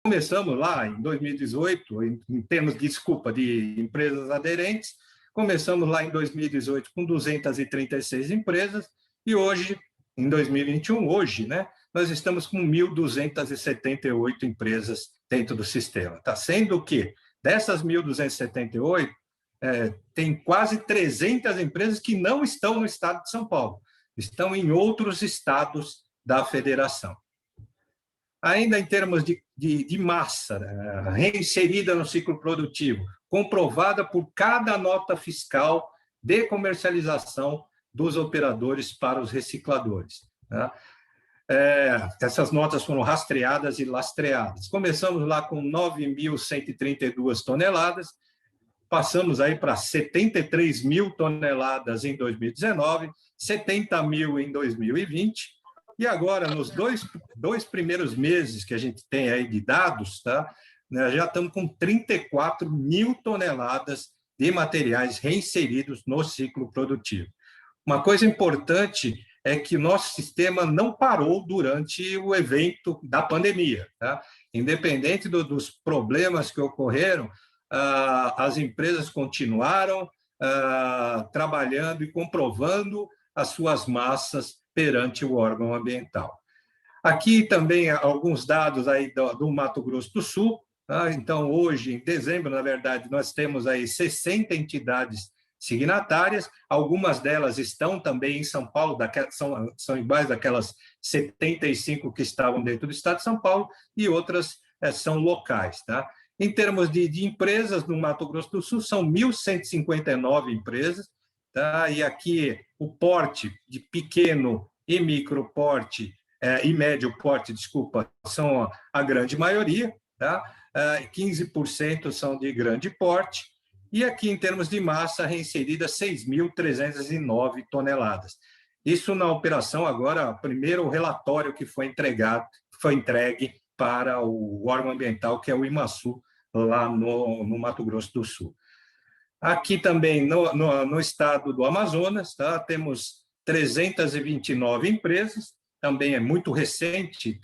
começamos lá em 2018, em termos de empresas aderentes, começamos lá em 2018 com 236 empresas e hoje, em 2021, né, nós estamos com 1.278 empresas dentro do sistema. Tá? Sendo que dessas 1.278, tem quase 300 empresas que não estão no estado de São Paulo, estão em outros estados da federação. Ainda em termos de massa, reinserida no ciclo produtivo, comprovada por cada nota fiscal de comercialização dos operadores para os recicladores. Tá? Essas notas foram rastreadas e lastreadas. Começamos lá com 9.132 toneladas, passamos aí para 73 mil toneladas em 2019, 70 mil em 2020, e agora, nos dois primeiros meses que a gente tem aí de dados, tá, já estamos com 34 mil toneladas de materiais reinseridos no ciclo produtivo. Uma coisa importante é que o nosso sistema não parou durante o evento da pandemia. Tá? Independente dos problemas que ocorreram, as empresas continuaram trabalhando e comprovando as suas massas perante o órgão ambiental. Aqui também alguns dados aí do Mato Grosso do Sul. Tá? Então, hoje, em dezembro, na verdade, nós temos aí 60 entidades signatárias, algumas delas estão também em São Paulo, são iguais daquelas 75 que estavam dentro do estado de São Paulo, e outras são locais. Tá? Em termos de empresas, no Mato Grosso do Sul, são 1.159 empresas, tá? E aqui o porte de pequeno e micro porte, e médio porte, desculpa, são a grande maioria, tá? 15% são de grande porte, e aqui em termos de massa reinserida, 6.309 toneladas. Isso na operação agora, primeiro relatório que foi entregue para o órgão ambiental, que é o IMASU, lá no Mato Grosso do Sul. Aqui também, no estado do Amazonas, tá? Temos 329 empresas, também é muito recente,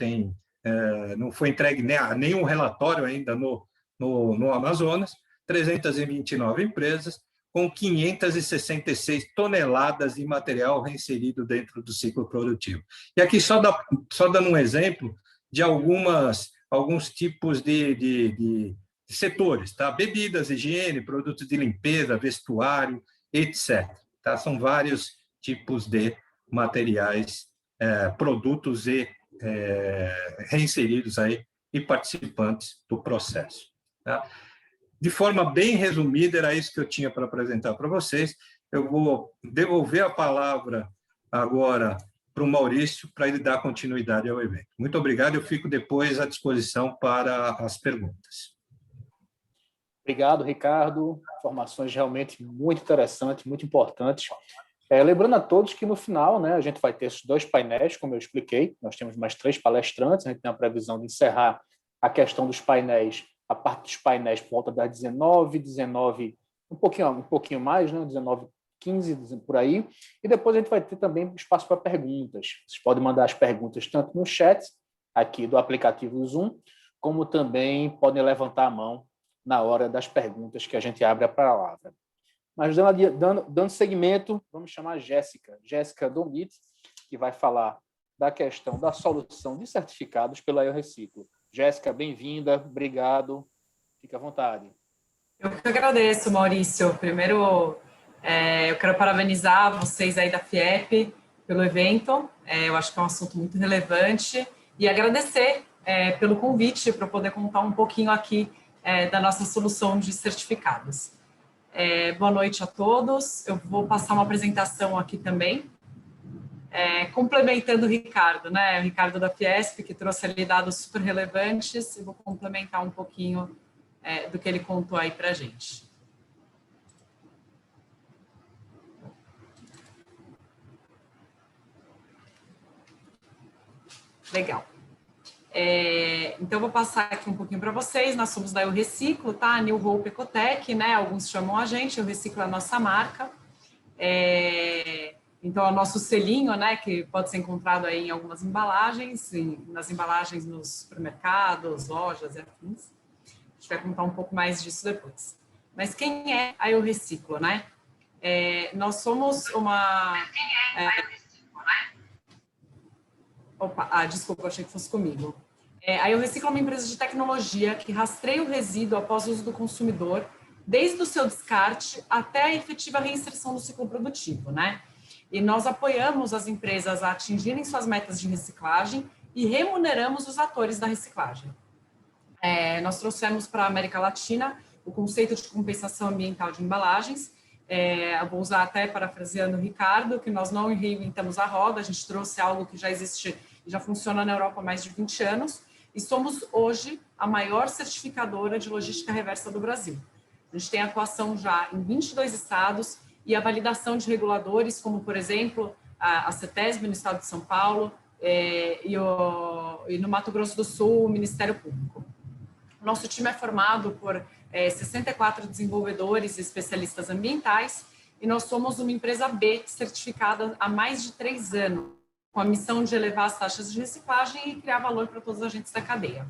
não foi entregue nenhum relatório ainda no Amazonas, 329 empresas, com 566 toneladas de material reinserido dentro do ciclo produtivo. E aqui só dando um exemplo de alguns tipos de setores, tá? Bebidas, higiene, produtos de limpeza, vestuário, etc. Tá? São vários tipos de materiais, produtos reinseridos aí e participantes do processo. Tá? De forma bem resumida, era isso que eu tinha para apresentar para vocês. Eu vou devolver a palavra agora para o Maurício, para ele dar continuidade ao evento. Muito obrigado, eu fico depois à disposição para as perguntas. Obrigado, Ricardo. Informações realmente muito interessantes, muito importantes. Lembrando a todos que no final, né, a gente vai ter esses 2 painéis, como eu expliquei. Nós temos mais 3 palestrantes. A gente tem a previsão de encerrar a questão dos painéis, a parte dos painéis por volta das 19, um pouquinho mais, né, 19h15, por aí. E depois a gente vai ter também espaço para perguntas. Vocês podem mandar as perguntas tanto no chat, aqui do aplicativo Zoom, como também podem levantar a mão na hora das perguntas que a gente abre a palavra. Mas, dando seguimento, vamos chamar a Jéssica Domit, que vai falar da questão da solução de certificados pela Eu Reciclo. Jéssica, bem-vinda, obrigado, fique à vontade. Eu que agradeço, Maurício. Primeiro, eu quero parabenizar vocês aí da FIEP pelo evento, eu acho que é um assunto muito relevante, e agradecer pelo convite para poder contar um pouquinho aqui da nossa solução de certificados. Boa noite a todos. Eu vou passar uma apresentação aqui também, complementando o Ricardo, né? O Ricardo da Fiesp, que trouxe ali dados super relevantes, e vou complementar um pouquinho do que ele contou aí para a gente. Legal. Então, vou passar aqui um pouquinho para vocês. Nós somos da Eu Reciclo, tá? New Hope Ecotech, né? Alguns chamam a gente, Eu Reciclo é a nossa marca. Então, é o nosso selinho, né, que pode ser encontrado aí em algumas embalagens, nas embalagens nos supermercados, lojas e afins. A gente vai contar um pouco mais disso depois. Mas quem é a Eu Reciclo, né? Nós somos uma... desculpa, achei que fosse comigo. A Eu Reciclo é uma empresa de tecnologia que rastreia o resíduo após o uso do consumidor, desde o seu descarte até a efetiva reinserção no ciclo produtivo, né? E nós apoiamos as empresas a atingirem suas metas de reciclagem e remuneramos os atores da reciclagem. Nós trouxemos para a América Latina o conceito de compensação ambiental de embalagens. Eu vou usar até parafraseando o Ricardo, que nós não reinventamos a roda, a gente trouxe algo que já existe e já funciona na Europa há mais de 20 anos, e somos hoje a maior certificadora de logística reversa do Brasil. A gente tem atuação já em 22 estados e a validação de reguladores, como, por exemplo, a CETESB no estado de São Paulo e no Mato Grosso do Sul, o Ministério Público. Nosso time é formado por 64 desenvolvedores e especialistas ambientais e nós somos uma empresa B certificada há mais de 3 anos, com a missão de elevar as taxas de reciclagem e criar valor para todos os agentes da cadeia.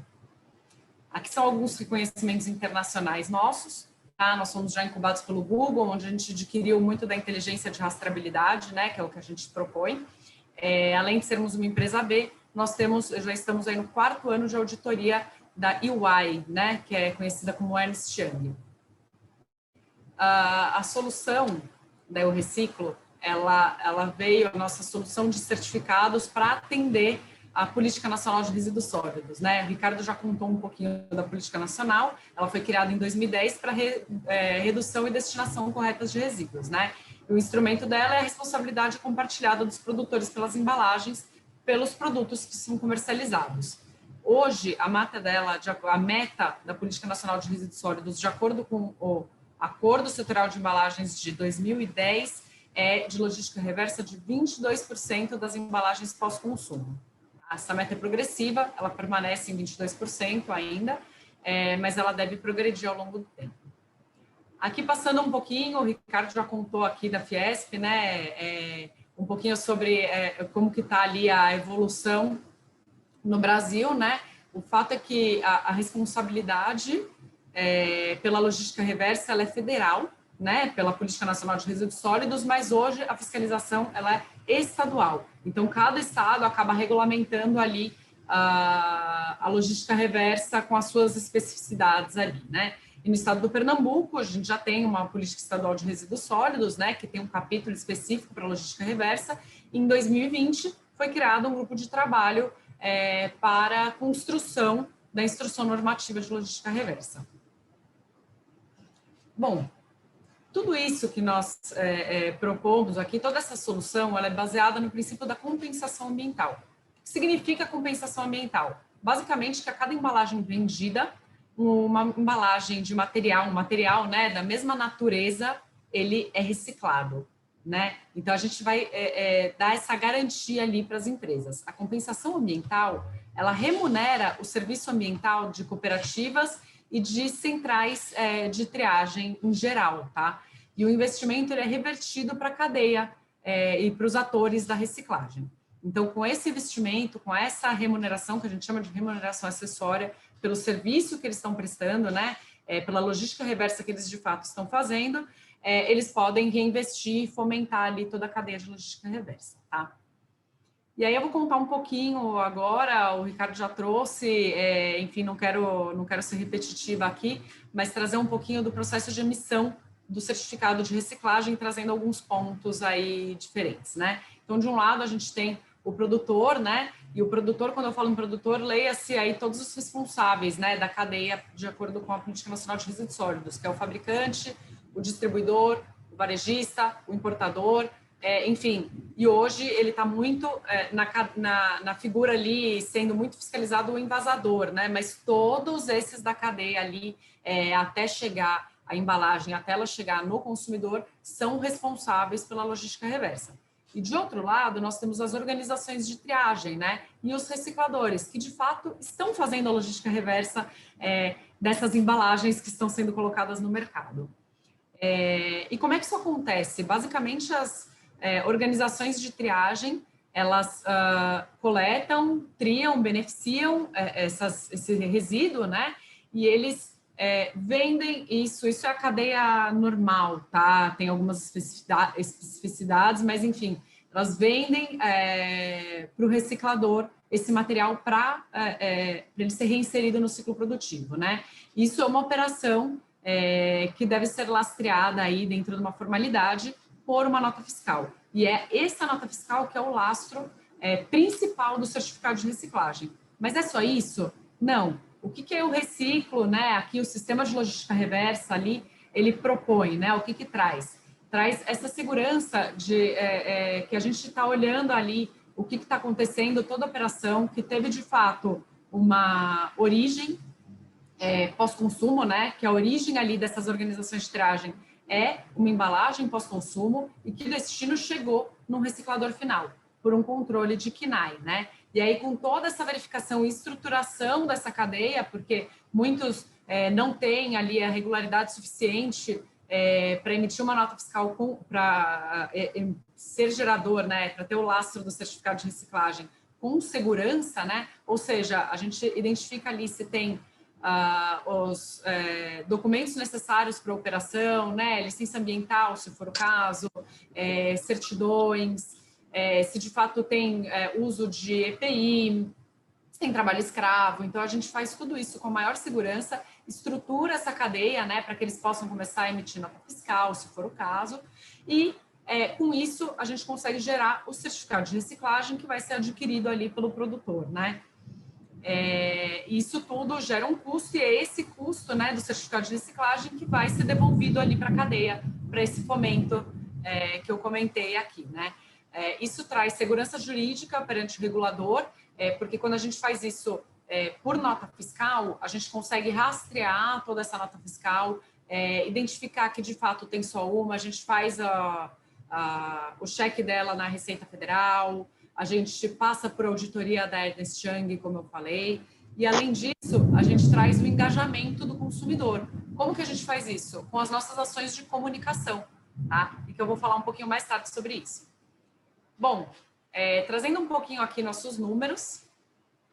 Aqui são alguns reconhecimentos internacionais nossos. Tá? Nós somos já incubados pelo Google, onde a gente adquiriu muito da inteligência de rastreabilidade, né, que é o que a gente propõe. Além de sermos uma empresa B, nós já estamos aí no 4º ano de auditoria da EY, né, que é conhecida como Ernst Young. A solução da Eu Reciclo, ela veio, a nossa solução de certificados para atender a Política Nacional de Resíduos Sólidos, né? O Ricardo já contou um pouquinho da Política Nacional, ela foi criada em 2010 para redução e destinação corretas de resíduos, né? E o instrumento dela é a responsabilidade compartilhada dos produtores pelas embalagens, pelos produtos que são comercializados. Hoje, a meta da Política Nacional de Resíduos Sólidos, de acordo com o Acordo Setorial de Embalagens de 2010, é de logística reversa de 22% das embalagens pós-consumo. Essa meta é progressiva, ela permanece em 22% ainda, mas ela deve progredir ao longo do tempo. Aqui, passando um pouquinho, o Ricardo já contou aqui da Fiesp, né, um pouquinho sobre como que está ali a evolução no Brasil, né? O fato é que a responsabilidade pela logística reversa ela é federal, né? Pela Política Nacional de Resíduos Sólidos, mas hoje a fiscalização ela é estadual. Então, cada estado acaba regulamentando ali a logística reversa com as suas especificidades ali, né? E no estado do Pernambuco, a gente já tem uma política estadual de resíduos sólidos, né? Que tem um capítulo específico para logística reversa. Em 2020, foi criado um grupo de trabalho para a construção da instrução normativa de logística reversa. Bom, tudo isso que nós propomos aqui, toda essa solução, ela é baseada no princípio da compensação ambiental. O que significa compensação ambiental? Basicamente, que a cada embalagem vendida, uma embalagem de material, um material, né, da mesma natureza, ele é reciclado, né? Então, a gente vai dar essa garantia ali para as empresas. A compensação ambiental, ela remunera o serviço ambiental de cooperativas e de centrais de triagem em geral, tá? E o investimento ele é revertido para a cadeia e para os atores da reciclagem. Então, com esse investimento, com essa remuneração, que a gente chama de remuneração acessória, pelo serviço que eles estão prestando, né? Pela logística reversa que eles de fato estão fazendo, eles podem reinvestir e fomentar ali toda a cadeia de logística reversa, tá? E aí eu vou contar um pouquinho agora, o Ricardo já trouxe, enfim, não quero ser repetitiva aqui, mas trazer um pouquinho do processo de emissão do certificado de reciclagem, trazendo alguns pontos aí diferentes, né? Então, de um lado, a gente tem o produtor, né? E o produtor, quando eu falo em produtor, leia-se aí todos os responsáveis, né, da cadeia, de acordo com a Política Nacional de Resíduos Sólidos, que é o fabricante, o distribuidor, o varejista, o importador, enfim, e hoje ele está muito na figura ali, sendo muito fiscalizado o envasador, né? Mas todos esses da cadeia ali, até chegar a embalagem, até ela chegar no consumidor, são responsáveis pela logística reversa. E de outro lado, nós temos as organizações de triagem, né? E os recicladores, que de fato estão fazendo a logística reversa dessas embalagens que estão sendo colocadas no mercado. E como é que isso acontece? Basicamente, organizações de triagem, elas coletam, triam, beneficiam esse resíduo, né? E eles vendem isso é a cadeia normal, tá? Tem algumas especificidades, mas enfim, elas vendem para o reciclador esse material para ele ser reinserido no ciclo produtivo, né? Isso é uma operação que deve ser lastreada aí dentro de uma formalidade por uma nota fiscal. E é essa nota fiscal que é o lastro principal do certificado de reciclagem. Mas é só isso? Não. O que é o reciclo, né? Aqui o sistema de logística reversa ali, ele propõe, né? O que traz? Traz essa segurança de que a gente está olhando ali o que está acontecendo, toda a operação, que teve de fato uma origem pós-consumo, né? Que a origem ali dessas organizações de triagem é uma embalagem pós-consumo e que o destino chegou no reciclador final, por um controle de KNAI, né? E aí, com toda essa verificação e estruturação dessa cadeia, porque muitos não têm ali a regularidade suficiente para emitir uma nota fiscal para ser gerador, né? Para ter o lastro do certificado de reciclagem com segurança, né? Ou seja, a gente identifica ali se tem os documentos necessários para a operação, né? Licença ambiental, se for o caso, certidões, se de fato tem uso de EPI, se tem trabalho escravo. Então, a gente faz tudo isso com maior segurança, estrutura essa cadeia, né, para que eles possam começar a emitir nota fiscal, se for o caso, e com isso a gente consegue gerar o certificado de reciclagem que vai ser adquirido ali pelo produtor, né? Isso tudo gera um custo e é esse custo, né, do certificado de reciclagem que vai ser devolvido ali para a cadeia, para esse fomento que eu comentei aqui, né? Isso traz segurança jurídica perante o regulador, porque quando a gente faz isso por nota fiscal, a gente consegue rastrear toda essa nota fiscal, identificar que de fato tem só uma, a gente faz o cheque dela na Receita Federal, a gente passa por auditoria da Ernst Young, como eu falei, e além disso, a gente traz o engajamento do consumidor. Como que a gente faz isso? Com as nossas ações de comunicação, tá? E que eu vou falar um pouquinho mais tarde sobre isso. Bom, trazendo um pouquinho aqui nossos números,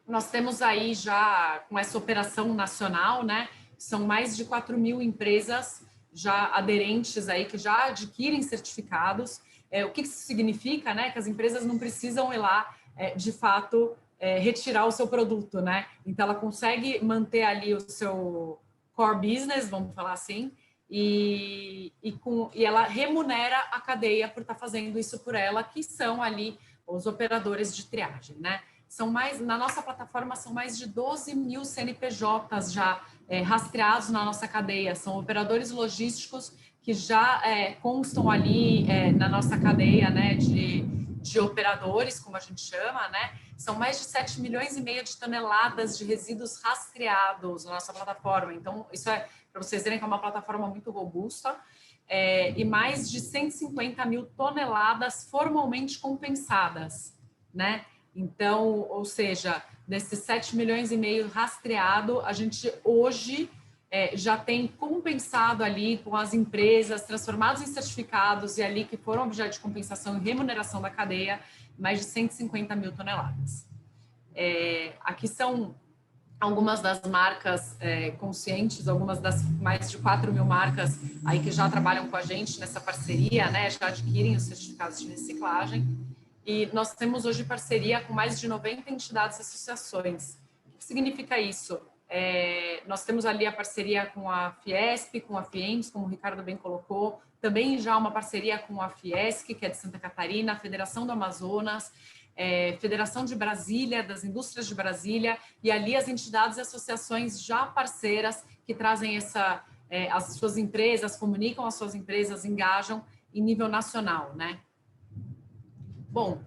nós temos aí já, com essa operação nacional, né, são mais de 4.000 empresas já aderentes aí, que já adquirem certificados. O que isso significa, né? Que as empresas não precisam ir lá, de fato, retirar o seu produto, né? Então, ela consegue manter ali o seu core business, vamos falar assim, e ela remunera a cadeia por estar fazendo isso por ela, que são ali os operadores de triagem, né? Na nossa plataforma, são mais de 12.000 CNPJs já rastreados na nossa cadeia, são operadores logísticos que já constam ali na nossa cadeia, né, de operadores, como a gente chama, né? São mais de 7,5 milhões de toneladas de resíduos rastreados na nossa plataforma. Então, isso para vocês verem que é uma plataforma muito robusta, e mais de 150 mil toneladas formalmente compensadas, né? Então, ou seja, desses 7,5 milhões rastreado, a gente hoje já tem compensado ali com as empresas, transformados em certificados e ali que foram objeto de compensação e remuneração da cadeia, mais de 150 mil toneladas. Aqui são algumas das marcas conscientes, algumas das mais de 4.000 marcas aí que já trabalham com a gente nessa parceria, né, já adquirem os certificados de reciclagem. E nós temos hoje parceria com mais de 90 entidades e associações. O que significa isso? Nós temos ali a parceria com a Fiesp, com a FIEMS, como o Ricardo bem colocou, também já uma parceria com a Fiesc, que é de Santa Catarina, a Federação do Amazonas, Federação de Brasília, das Indústrias de Brasília, e ali as entidades e associações já parceiras que trazem as suas empresas, comunicam as suas empresas, engajam em nível nacional, né? Bom,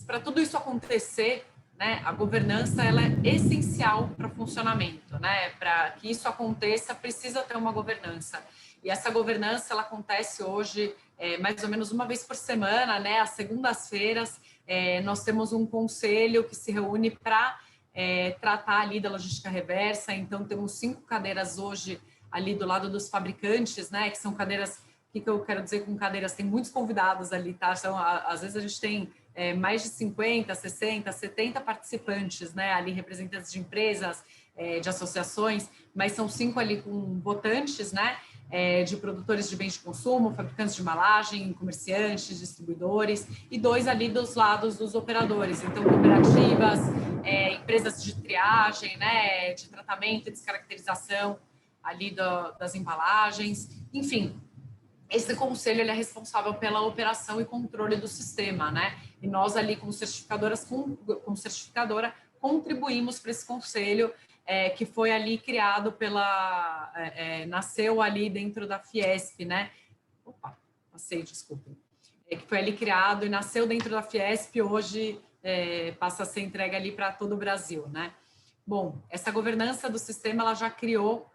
para tudo isso acontecer, né, a governança ela é essencial para o funcionamento, né? Para que isso aconteça, precisa ter uma governança. E essa governança ela acontece hoje mais ou menos uma vez por semana, né? Às segundas-feiras, nós temos um conselho que se reúne para tratar ali da logística reversa. Então, temos 5 cadeiras hoje ali do lado dos fabricantes, né? Que são cadeiras O que eu quero dizer com cadeiras? Tem muitos convidados ali, tá? Então, às vezes a gente tem mais de 50, 60, 70 participantes, né? Ali representantes de empresas, de associações, mas são 5 ali com votantes, né? De produtores de bens de consumo, fabricantes de embalagem, comerciantes, distribuidores, e 2 ali dos lados dos operadores, então cooperativas, empresas de triagem, né? De tratamento e descaracterização ali das embalagens, enfim. Esse conselho ele é responsável pela operação e controle do sistema, né? E nós ali, como certificadora, contribuímos para esse conselho que foi ali criado nasceu ali dentro da Fiesp, né? Opa, passei, desculpem. Que foi ali criado e nasceu dentro da Fiesp, hoje passa a ser entregue ali para todo o Brasil, né? Bom, essa governança do sistema, ela já criou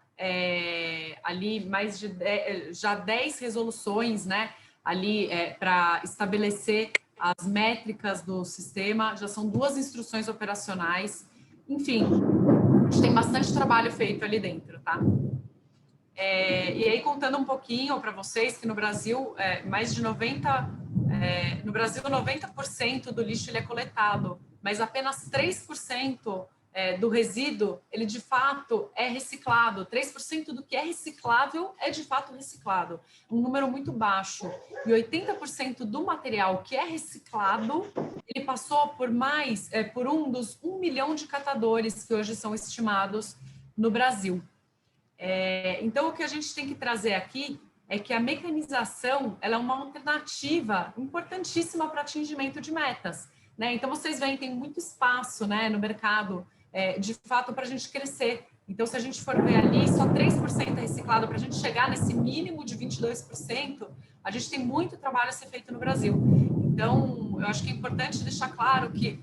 ali mais de 10 resoluções, né, ali para estabelecer as métricas do sistema, já são 2 instruções operacionais, enfim, a gente tem bastante trabalho feito ali dentro, tá? E aí, contando um pouquinho para vocês, que no Brasil, no Brasil, 90% do lixo ele é coletado, mas apenas 3% do resíduo, ele de fato é reciclado. 3% do que é reciclável é de fato reciclado. Um número muito baixo. E 80% do material que é reciclado, ele passou por um dos 1 milhão de catadores que hoje são estimados no Brasil. Então, o que a gente tem que trazer aqui é que a mecanização ela é uma alternativa importantíssima para atingimento de metas, né? Então, vocês veem, tem muito espaço, né, no mercado, de fato, para a gente crescer. Então, se a gente for ver ali, só 3% é reciclado. Para a gente chegar nesse mínimo de 22%, a gente tem muito trabalho a ser feito no Brasil. Então, eu acho que é importante deixar claro que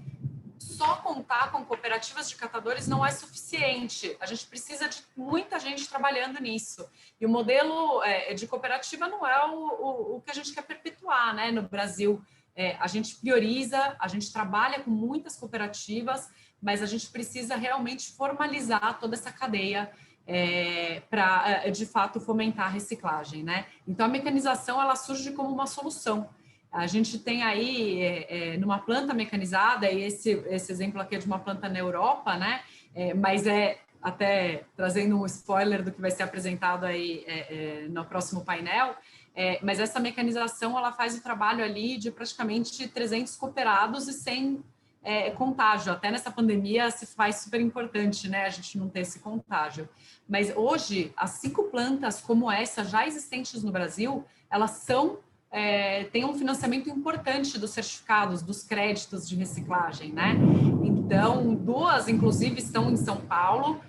só contar com cooperativas de catadores não é suficiente. A gente precisa de muita gente trabalhando nisso. E o modelo de cooperativa não é o que a gente quer perpetuar, né, no Brasil. A gente prioriza, a gente trabalha com muitas cooperativas, mas a gente precisa realmente formalizar toda essa cadeia para, de fato, fomentar a reciclagem, né? Então, a mecanização, ela surge como uma solução. A gente tem aí, numa planta mecanizada, e esse exemplo aqui é de uma planta na Europa, né? Mas até trazendo um spoiler do que vai ser apresentado aí no próximo painel, mas essa mecanização, ela faz o trabalho ali de praticamente 300 cooperados e sem contágio. Até nessa pandemia se faz super importante, né, a gente não ter esse contágio. Mas hoje, as 5 plantas como essa, já existentes no Brasil, elas têm um financiamento importante dos certificados, dos créditos de reciclagem, né? Então, 2, inclusive, estão em São Paulo,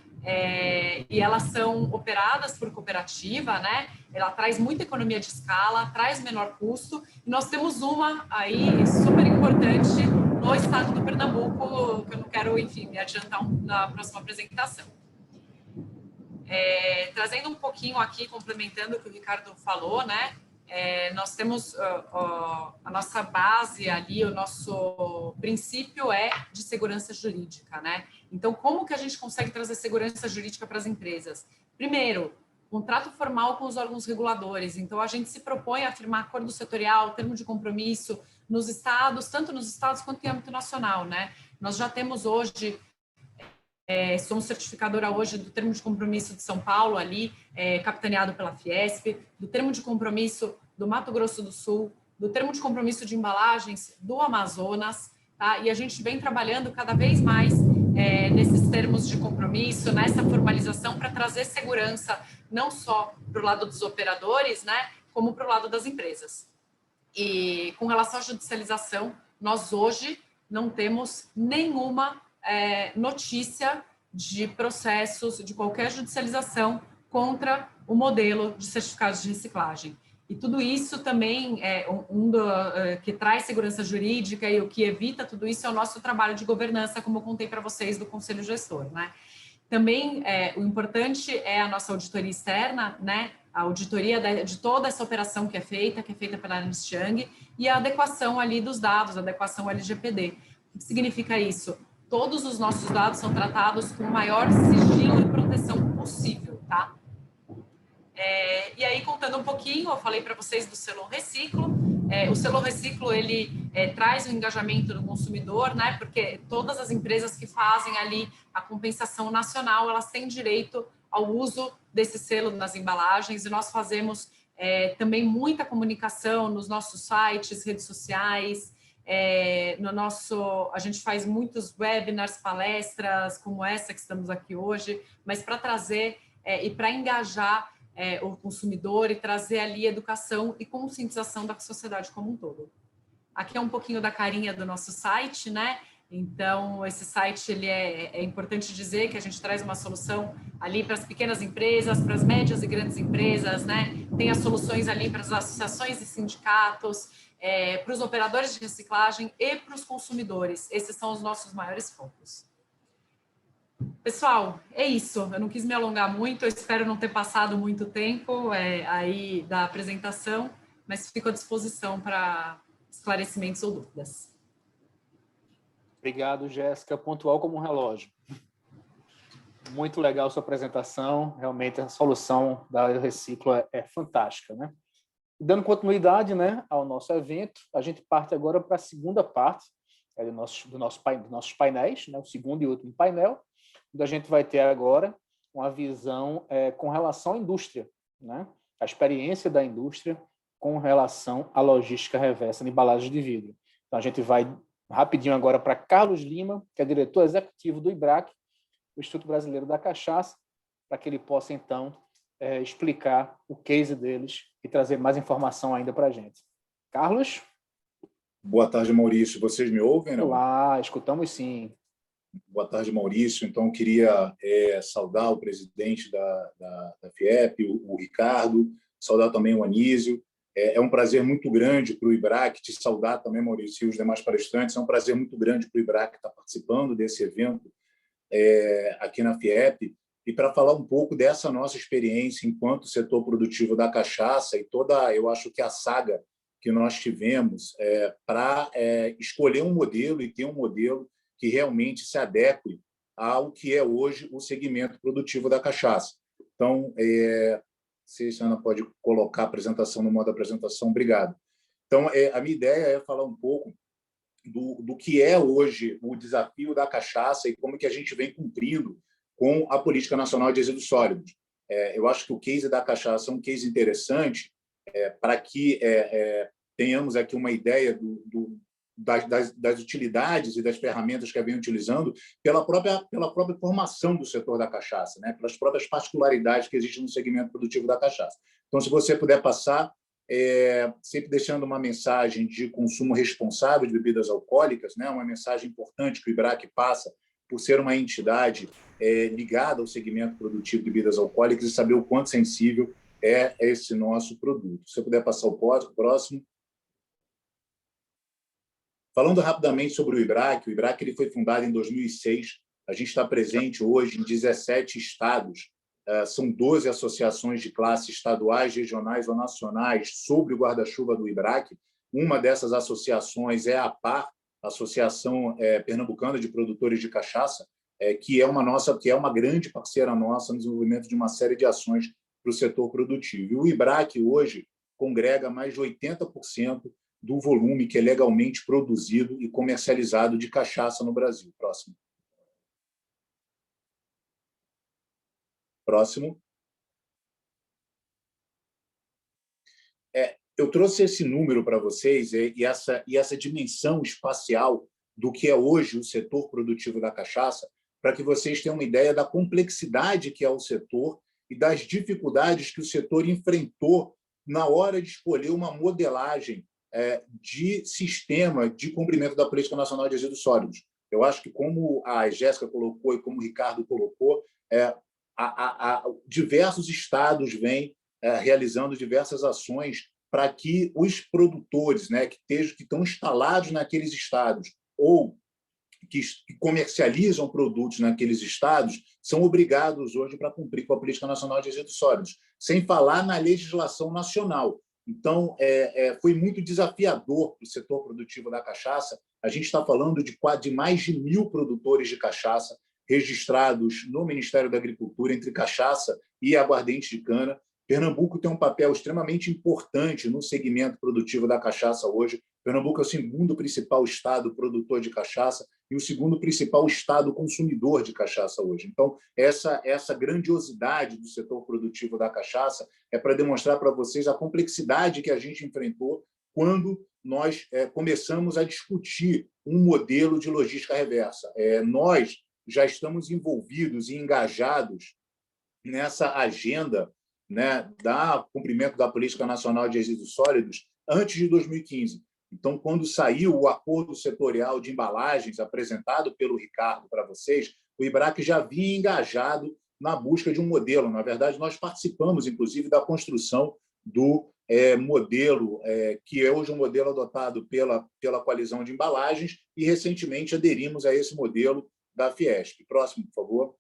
e elas são operadas por cooperativa, né? Ela traz muita economia de escala, traz menor custo, e nós temos uma aí super importante no estado do Pernambuco, que eu não quero, enfim, me adiantar na próxima apresentação. Trazendo um pouquinho aqui, complementando o que o Ricardo falou, né? Nós temos a nossa base ali, o nosso princípio de segurança jurídica, né? Então, como que a gente consegue trazer segurança jurídica para as empresas? Primeiro, contrato formal com os órgãos reguladores. Então, a gente se propõe a firmar acordo setorial, termo de compromisso nos estados, tanto nos estados quanto em âmbito nacional, né? Nós já temos hoje, somos certificadora hoje do termo de compromisso de São Paulo, ali, capitaneado pela Fiesp, do termo de compromisso do Mato Grosso do Sul, do termo de compromisso de embalagens do Amazonas, tá? E a gente vem trabalhando cada vez mais nesses termos de compromisso, nessa formalização, para trazer segurança não só para o lado dos operadores, né, como para o lado das empresas. E com relação à judicialização, nós hoje não temos nenhuma notícia de processos, de qualquer judicialização contra o modelo de certificados de reciclagem. E tudo isso também que traz segurança jurídica, e o que evita tudo isso é o nosso trabalho de governança, como eu contei para vocês, do Conselho Gestor, né? Também o importante é a nossa auditoria externa, né? A auditoria de toda essa operação que é feita pela Ernst Young, e a adequação ali dos dados, a adequação LGPD. O que significa isso? Todos os nossos dados são tratados com o maior sigilo e proteção possível, tá? E aí, contando um pouquinho, eu falei para vocês do Selo Reciclo. O Selo Reciclo, ele traz o engajamento do consumidor, né? Porque todas as empresas que fazem ali a compensação nacional, elas têm direito ao uso desse selo nas embalagens, e nós fazemos também muita comunicação nos nossos sites, redes sociais, a gente faz muitos webinars, palestras como essa que estamos aqui hoje, mas para trazer e para engajar o consumidor e trazer ali educação e conscientização da sociedade como um todo. Aqui é um pouquinho da carinha do nosso site, né? Então, esse site, ele é importante dizer que a gente traz uma solução ali para as pequenas empresas, para as médias e grandes empresas, né? Tem as soluções ali para as associações e sindicatos, para os operadores de reciclagem e para os consumidores. Esses são os nossos maiores focos. Pessoal, é isso. Eu não quis me alongar muito, eu espero não ter passado muito tempo aí da apresentação, mas fico à disposição para esclarecimentos ou dúvidas. Obrigado, Jéssica. Pontual como um relógio. Muito legal a sua apresentação. Realmente, a solução da Reciclo é fantástica, né? Dando continuidade, né, ao nosso evento, a gente parte agora para a segunda parte dos nossos painéis, né, o segundo e último painel, onde a gente vai ter agora uma visão com relação à indústria, né? A experiência da indústria com relação à logística reversa de embalagens de vidro. Então, a gente vai rapidinho agora para Carlos Lima, que é diretor executivo do IBRAC, o Instituto Brasileiro da Cachaça, para que ele possa, então, explicar o case deles e trazer mais informação ainda para a gente. Carlos? Boa tarde, Maurício. Vocês me ouvem? Não? Olá, escutamos sim. Boa tarde, Maurício. Então, queria saudar o presidente da FIEP, o Ricardo, saudar também o Anísio. É um prazer muito grande para o IBRAC te saudar também, Maurício, e os demais palestrantes. É um prazer muito grande para o IBRAC estar participando desse evento aqui na FIEP e para falar um pouco dessa nossa experiência enquanto setor produtivo da cachaça e toda, eu acho que a saga que nós tivemos para escolher um modelo e ter um modelo que realmente se adeque ao que é hoje o segmento produtivo da cachaça. Então, se a Ana pode colocar a apresentação no modo apresentação, obrigado. Então, a minha ideia é falar um pouco do que é hoje o desafio da cachaça e como que a gente vem cumprindo com a Política Nacional de Resíduos Sólidos. Eu acho que o case da cachaça é um case interessante para que tenhamos aqui uma ideia das utilidades e das ferramentas que a vem utilizando pela própria formação do setor da cachaça, né? Pelas próprias particularidades que existem no segmento produtivo da cachaça. Então, se você puder passar, sempre deixando uma mensagem de consumo responsável de bebidas alcoólicas, né? Uma mensagem importante que o IBRAC passa por ser uma entidade ligada ao segmento produtivo de bebidas alcoólicas e saber o quanto sensível é esse nosso produto. Se você puder passar o próximo. Falando rapidamente sobre o IBRAC ele foi fundado em 2006, a gente está presente hoje em 17 estados, são 12 associações de classe estaduais, regionais ou nacionais sobre o guarda-chuva do IBRAC. Uma dessas associações é a APAR, Associação Pernambucana de Produtores de Cachaça, que é uma grande parceira nossa no desenvolvimento de uma série de ações para o setor produtivo. E o IBRAC hoje congrega mais de 80% do volume que é legalmente produzido e comercializado de cachaça no Brasil. Próximo. Eu trouxe esse número para vocês e essa dimensão espacial do que é hoje o setor produtivo da cachaça, para que vocês tenham uma ideia da complexidade que é o setor e das dificuldades que o setor enfrentou na hora de escolher uma modelagem de sistema de cumprimento da Política Nacional de Resíduos Sólidos. Eu acho que, como a Jéssica colocou e como o Ricardo colocou, diversos estados vêm realizando diversas ações para que os produtores, né, que estão instalados naqueles estados ou que comercializam produtos naqueles estados são obrigados hoje para cumprir com a Política Nacional de Resíduos Sólidos, sem falar na legislação nacional. Então, foi muito desafiador para o setor produtivo da cachaça. A gente está falando de mais de 1.000 produtores de cachaça registrados no Ministério da Agricultura entre cachaça e aguardente de cana, Pernambuco tem um papel extremamente importante no segmento produtivo da cachaça hoje. Pernambuco é o segundo principal estado produtor de cachaça e o segundo principal estado consumidor de cachaça hoje. Então, essa grandiosidade do setor produtivo da cachaça é para demonstrar para vocês a complexidade que a gente enfrentou quando nós começamos a discutir um modelo de logística reversa. Nós já estamos envolvidos e engajados nessa agenda, né, da cumprimento da Política Nacional de Resíduos Sólidos antes de 2015. Então, quando saiu o acordo setorial de embalagens apresentado pelo Ricardo para vocês, o IBRAC já vinha engajado na busca de um modelo. Na verdade, nós participamos, inclusive, da construção do modelo, que é hoje um modelo adotado pela coalizão de embalagens, e recentemente aderimos a esse modelo da Fiesp. Próximo, por favor.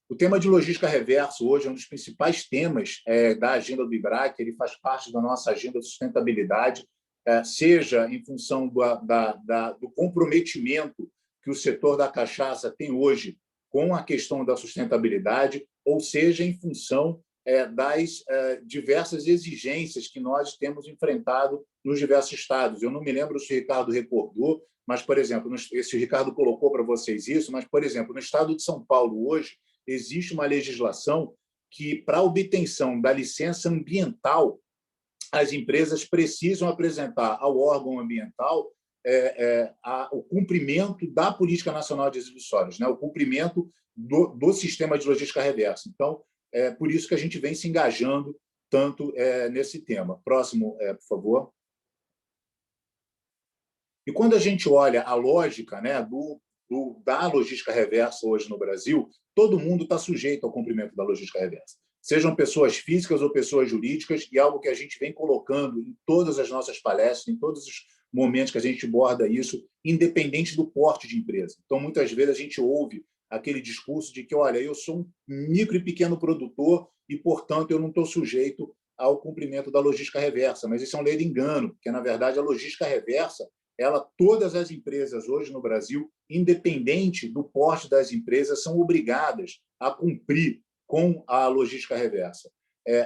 O tema de logística reversa hoje é um dos principais temas da agenda do IBRAC, ele faz parte da nossa agenda de sustentabilidade, seja em função do comprometimento que o setor da cachaça tem hoje com a questão da sustentabilidade, ou seja, em função das diversas exigências que nós temos enfrentado nos diversos estados. Eu não me lembro se o Ricardo recordou, mas, por exemplo, esse Ricardo colocou para vocês isso, mas, por exemplo, no estado de São Paulo, hoje, existe uma legislação que, para a obtenção da licença ambiental, as empresas precisam apresentar ao órgão ambiental o cumprimento da Política Nacional de Resíduos Sólidos, né? O cumprimento do sistema de logística reversa. Então, é por isso que a gente vem se engajando tanto nesse tema. Próximo, por favor. E quando a gente olha a lógica, né, da logística reversa hoje no Brasil, todo mundo está sujeito ao cumprimento da logística reversa. Sejam pessoas físicas ou pessoas jurídicas, e algo que a gente vem colocando em todas as nossas palestras, em todos os momentos que a gente aborda isso, independente do porte de empresa. Então, muitas vezes, a gente ouve aquele discurso de que, olha, eu sou um micro e pequeno produtor e, portanto, eu não estou sujeito ao cumprimento da logística reversa. Mas isso é um ledo engano, porque, na verdade, a logística reversa, todas as empresas hoje no Brasil, independente do porte das empresas, são obrigadas a cumprir com a logística reversa.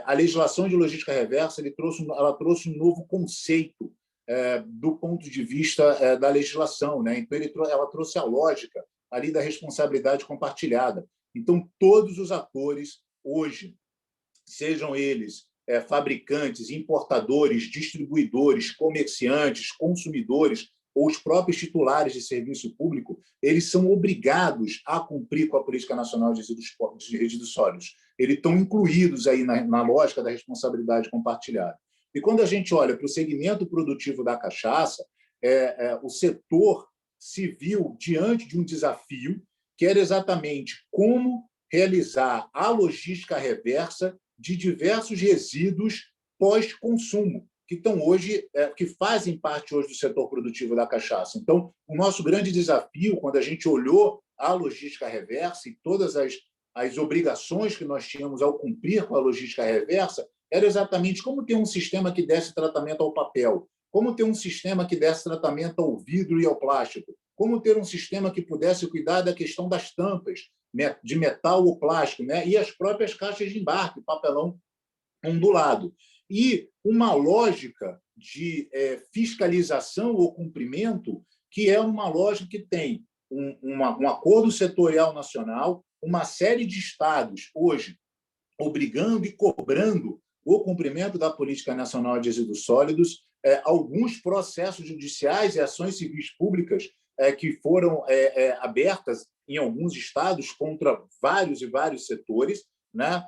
A legislação de logística reversa ela trouxe um novo conceito do ponto de vista da legislação, né? Então, ela trouxe a lógica ali da responsabilidade compartilhada. Então, todos os atores hoje, sejam eles fabricantes, importadores, distribuidores, comerciantes, consumidores ou os próprios titulares de serviço público, eles são obrigados a cumprir com a Política Nacional de Resíduos Sólidos. Eles estão incluídos aí na lógica da responsabilidade compartilhada. E quando a gente olha para o segmento produtivo da cachaça, o setor se viu diante de um desafio que era exatamente como realizar a logística reversa de diversos resíduos pós-consumo, que estão hoje, que fazem parte hoje do setor produtivo da cachaça. Então, o nosso grande desafio, quando a gente olhou a logística reversa e todas as obrigações que nós tínhamos ao cumprir com a logística reversa, era exatamente como ter um sistema que desse tratamento ao papel, como ter um sistema que desse tratamento ao vidro e ao plástico, como ter um sistema que pudesse cuidar da questão das tampas, né, de metal ou plástico, né, e as próprias caixas de embarque, papelão ondulado. E uma lógica de fiscalização ou cumprimento, que é uma lógica que tem um acordo setorial nacional, uma série de estados hoje obrigando e cobrando o cumprimento da Política Nacional de Resíduos Sólidos, alguns processos judiciais e ações civis públicas que foram abertas em alguns estados contra vários e vários setores, né?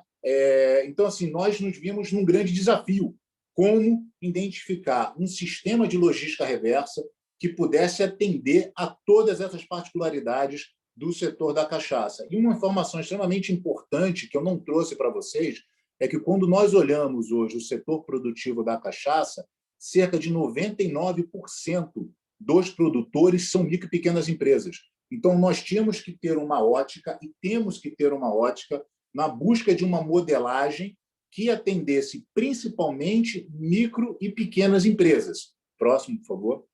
Então, assim, nós nos vimos num grande desafio, como identificar um sistema de logística reversa que pudesse atender a todas essas particularidades do setor da cachaça. E uma informação extremamente importante que eu não trouxe para vocês é que, quando nós olhamos hoje o setor produtivo da cachaça, cerca de 99% dos produtores são micro e pequenas empresas. Então, nós tínhamos que ter uma ótica, e temos que ter uma ótica, na busca de uma modelagem que atendesse principalmente micro e pequenas empresas. Próximo, por favor.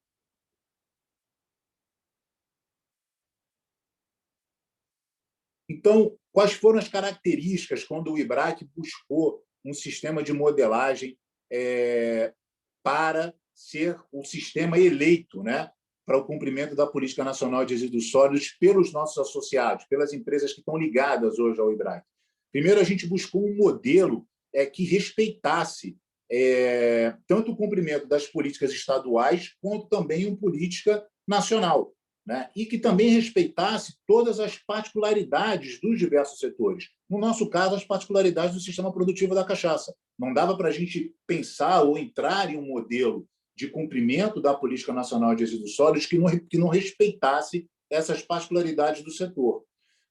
Então, Quais foram as características quando o IBRAC buscou um sistema de modelagem para ser o sistema eleito, né, para o cumprimento da Política Nacional de Resíduos Sólidos pelos nossos associados, pelas empresas que estão ligadas hoje ao IBRAC? Primeiro, a gente buscou um modelo que respeitasse tanto o cumprimento das políticas estaduais quanto também uma política nacional, né? E que também respeitasse todas as particularidades dos diversos setores. No nosso caso, as particularidades do sistema produtivo da cachaça. Não dava para a gente pensar ou entrar em um modelo de cumprimento da Política Nacional de Resíduos Sólidos que não respeitasse essas particularidades do setor.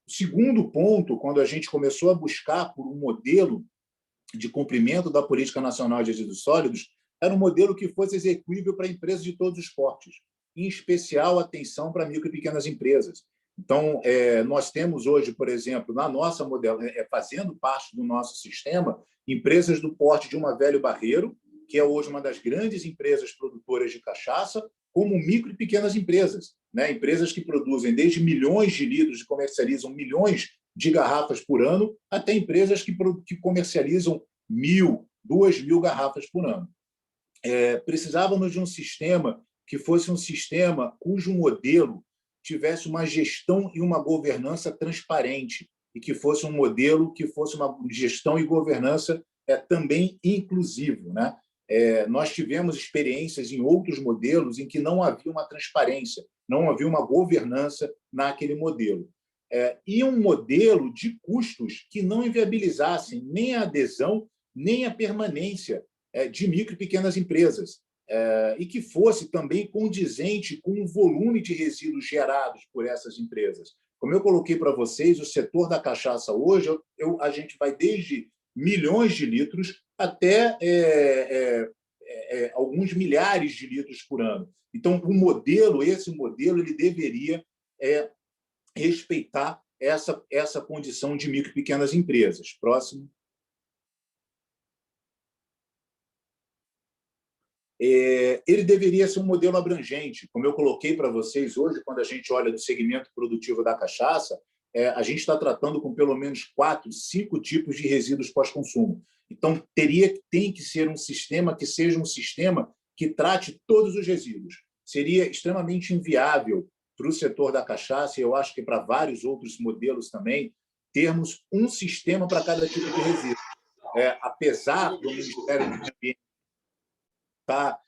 O segundo ponto, quando a gente começou a buscar por um modelo de cumprimento da Política Nacional de Resíduos Sólidos, era um modelo que fosse execuível para empresas de todos os portes, em especial atenção para micro e pequenas empresas. Então, nós temos hoje, por exemplo, na nossa modelo, fazendo parte do nosso sistema, empresas do porte de uma Velho Barreiro, que é hoje uma das grandes empresas produtoras de cachaça, como micro e pequenas empresas, né? Empresas que produzem desde milhões de litros e comercializam milhões de garrafas por ano, até empresas que comercializam 1.000, 2.000 garrafas por ano. Precisávamos de um sistema que fosse um sistema cujo modelo tivesse uma gestão e uma governança transparente e que fosse um modelo que fosse uma gestão e governança também inclusivo, né? Nós tivemos experiências em outros modelos em que não havia uma transparência, não havia uma governança naquele modelo. E um modelo de custos que não inviabilizassem nem a adesão, nem a permanência de micro e pequenas empresas, e que fosse também condizente com o volume de resíduos gerados por essas empresas. Como eu coloquei para vocês, o setor da cachaça hoje, a gente vai desde milhões de litros até alguns milhares de litros por ano. Então, esse modelo, ele deveria respeitar essa condição de micro e pequenas empresas. Próximo. Ele deveria ser um modelo abrangente. Como eu coloquei para vocês hoje, quando a gente olha do segmento produtivo da cachaça, a gente está tratando com pelo menos 4, 5 tipos de resíduos pós-consumo. Então, tem que ser um sistema que seja um sistema que trate todos os resíduos. Seria extremamente inviável para o setor da cachaça, e eu acho que para vários outros modelos também, termos um sistema para cada tipo de resíduo. Apesar do Ministério do Meio Ambiente estar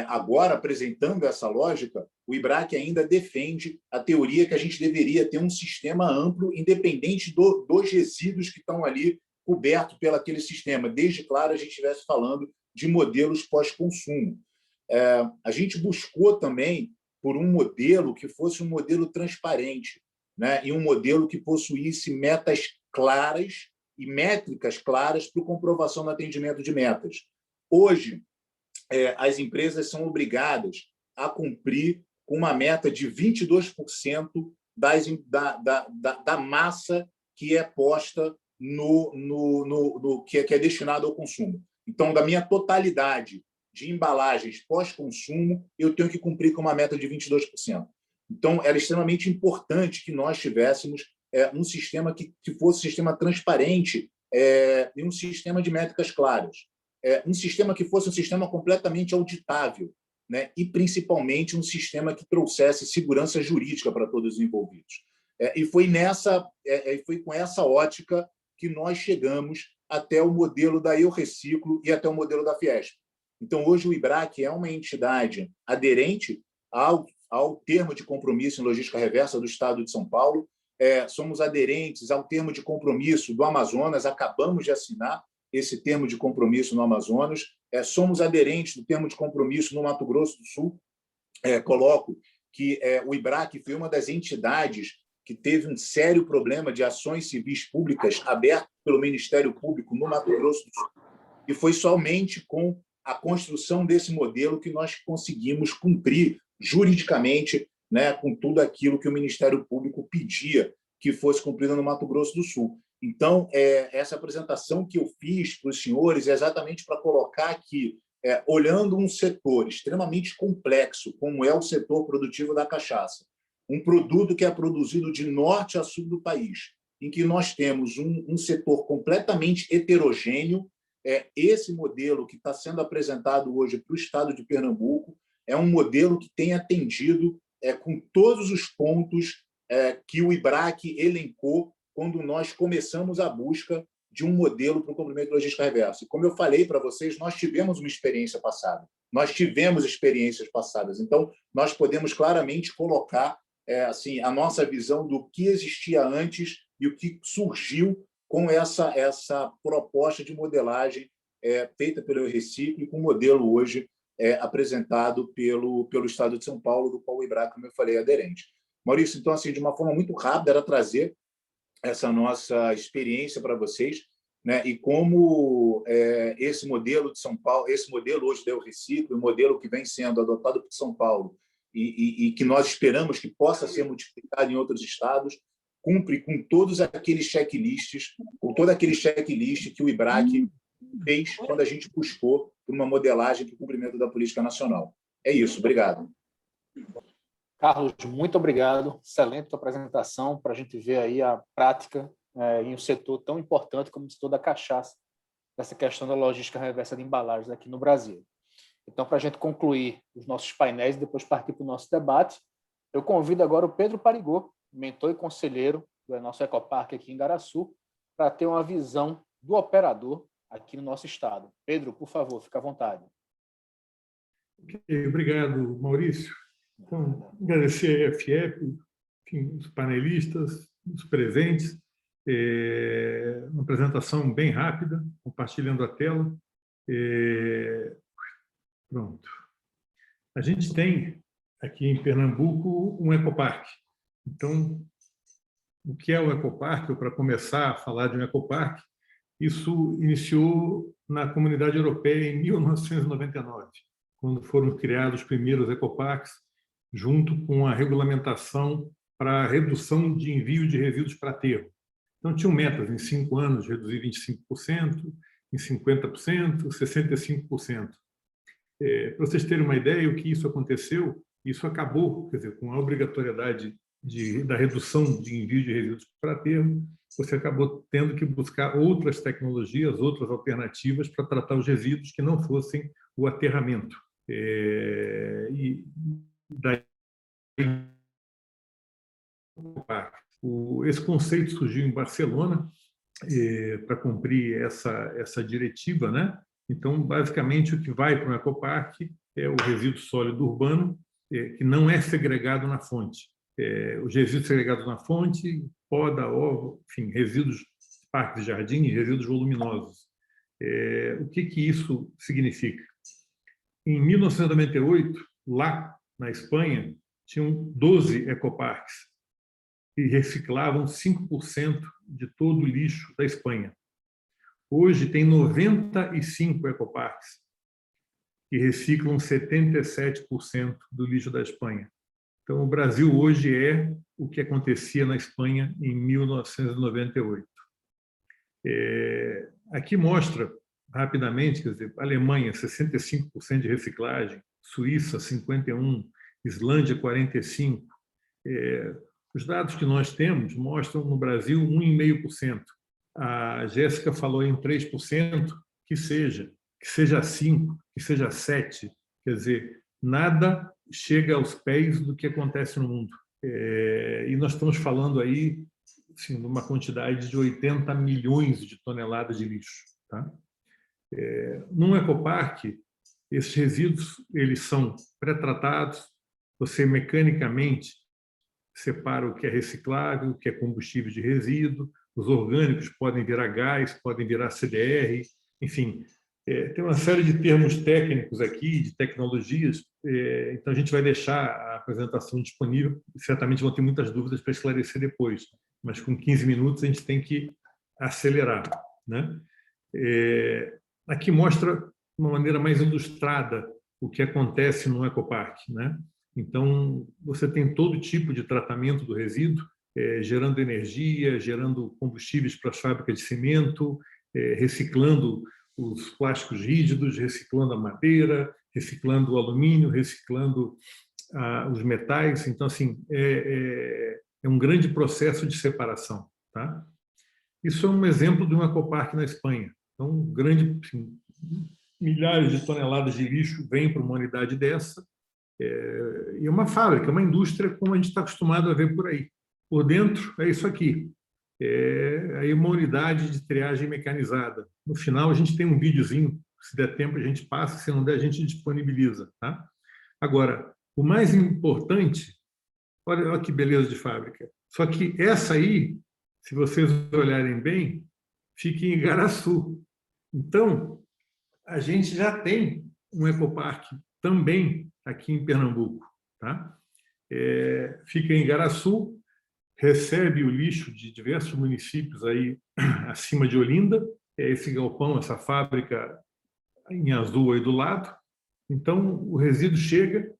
agora apresentando essa lógica, o IBRAC ainda defende a teoria que a gente deveria ter um sistema amplo, independente dos resíduos que estão ali cobertos pelo aquele sistema, desde, claro, a gente estivesse falando de modelos pós-consumo. A gente buscou também por um modelo que fosse um modelo transparente, né? E um modelo que possuísse metas claras e métricas claras para a comprovação do atendimento de metas. Hoje, as empresas são obrigadas a cumprir com uma meta de 22% da massa que é posta que é destinado ao consumo. Então, da minha totalidade de embalagens pós-consumo, eu tenho que cumprir com uma meta de 22%. Então, era extremamente importante que nós tivéssemos um sistema que fosse um sistema transparente e um sistema de métricas claras. Um sistema que fosse um sistema completamente auditável, né? E, principalmente, um sistema que trouxesse segurança jurídica para todos os envolvidos. E foi com essa ótica que nós chegamos até o modelo da Eu Reciclo e até o modelo da Fiesp. Então, hoje, o IBRAC é uma entidade aderente ao termo de compromisso em logística reversa do Estado de São Paulo. Somos aderentes ao termo de compromisso do Amazonas, acabamos de assinar esse termo de compromisso no Amazonas. Somos aderentes do termo de compromisso no Mato Grosso do Sul. Coloco que o IBRAC foi uma das entidades que teve um sério problema de ações civis públicas abertas pelo Ministério Público no Mato Grosso do Sul. E foi somente com a construção desse modelo que nós conseguimos cumprir juridicamente, né, com tudo aquilo que o Ministério Público pedia que fosse cumprido no Mato Grosso do Sul. Então, essa apresentação que eu fiz para os senhores é exatamente para colocar que, olhando um setor extremamente complexo, como é o setor produtivo da cachaça, um produto que é produzido de norte a sul do país, em que nós temos um setor completamente heterogêneo. Esse modelo que está sendo apresentado hoje para o estado de Pernambuco é um modelo que tem atendido com todos os pontos que o IBRAC elencou quando nós começamos a busca de um modelo para o cumprimento de logística reversa. E como eu falei para vocês, nós tivemos uma experiência passada, nós tivemos experiências passadas, então nós podemos claramente colocar assim, a nossa visão do que existia antes e o que surgiu com essa proposta de modelagem feita pelo Recife, com o modelo hoje apresentado pelo Estado de São Paulo, do qual o IBRAC, como eu falei, é aderente. Maurício, então, assim, de uma forma muito rápida, era trazer essa nossa experiência para vocês, né? E como esse modelo de São Paulo, esse modelo hoje do Recife, o modelo que vem sendo adotado por São Paulo e que nós esperamos que possa ser multiplicado em outros estados, cumpre com todos aqueles checklists, com todo aquele checklist que o IBRAC fez quando a gente buscou por uma modelagem para o cumprimento da política nacional. É isso, obrigado. Carlos, muito obrigado. Excelente tua apresentação para a gente ver aí a prática em um setor tão importante como o setor da cachaça, essa questão da logística reversa de embalagens aqui no Brasil. Então, para a gente concluir os nossos painéis e depois partir para o nosso debate, eu convido agora o Pedro Parigô, mentor e conselheiro do nosso Ecoparque aqui em Garaçu, para ter uma visão do operador aqui no nosso estado. Pedro, por favor, fica à vontade. Obrigado, Maurício. Então, agradecer a FIEP, enfim, os panelistas, os presentes. Uma apresentação bem rápida, compartilhando a tela. Pronto. A gente tem aqui em Pernambuco um ecoparque. Então, o que é o ecoparque? Para começar a falar de um ecoparque, isso iniciou na Comunidade Europeia em 1999, quando foram criados os primeiros ecoparques, junto com a regulamentação para a redução de envio de resíduos para aterro. Então, tinham metas em 5 anos, reduzir 25%, em 50%, 65%. Para vocês terem uma ideia, o que isso aconteceu, isso acabou, quer dizer, com a obrigatoriedade da redução de envio de resíduos para aterro, você acabou tendo que buscar outras tecnologias, outras alternativas para tratar os resíduos que não fossem o aterramento. E daí esse conceito surgiu em Barcelona para cumprir essa diretiva, né? Então, basicamente, o que vai para um ecoparque é o resíduo sólido urbano, que não é segregado na fonte. Os resíduos segregados na fonte, poda, ovo, enfim, resíduos de parques de jardim e resíduos voluminosos. O que isso significa? Em 1998, lá na Espanha, tinham 12 ecoparques que reciclavam 5% de todo o lixo da Espanha. Hoje tem 95 ecoparques que reciclam 77% do lixo da Espanha. Então, o Brasil hoje é o que acontecia na Espanha em 1998. Aqui mostra, rapidamente, quer dizer, Alemanha, 65% de reciclagem, Suíça, 51%, Islândia, 45%. Os dados que nós temos mostram no Brasil 1,5%. A Jéssica falou em 3%, que seja 5%, que seja 7%. Quer dizer, nada chega aos pés do que acontece no mundo. E nós estamos falando aí assim, de uma quantidade de 80 milhões de toneladas de lixo. Tá? Num ecoparque, esses resíduos eles são pré-tratados, você mecanicamente separa o que é reciclável, o que é combustível de resíduo, os orgânicos podem virar gás, podem virar CDR, enfim, tem uma série de termos técnicos aqui, de tecnologias, então a gente vai deixar a apresentação disponível, certamente vão ter muitas dúvidas para esclarecer depois, mas com 15 minutos a gente tem que acelerar, né? Aqui mostra de uma maneira mais ilustrada o que acontece no ecoparque, né? Então, você tem todo tipo de tratamento do resíduo, gerando energia, gerando combustíveis para as fábricas de cimento, reciclando os plásticos rígidos, reciclando a madeira, reciclando o alumínio, reciclando os metais. Então, assim, é um grande processo de separação. Tá? Isso é um exemplo de um ecoparque na Espanha. Então, grande, assim, milhares de toneladas de lixo vêm para uma unidade dessa, e é uma fábrica, uma indústria como a gente está acostumado a ver por aí. Por dentro é isso aqui. Aí uma unidade de triagem mecanizada. No final, a gente tem um videozinho, se der tempo a gente passa, se não der a gente disponibiliza. Tá? Agora, o mais importante, olha que beleza de fábrica. Só que essa aí, se vocês olharem bem, fica em Igaraçu. Então, a gente já tem um ecoparque também aqui em Pernambuco. Tá? Fica em Igaraçu, recebe o lixo de diversos municípios aí acima de Olinda, esse galpão, essa fábrica em azul aí do lado. Então, o resíduo chega,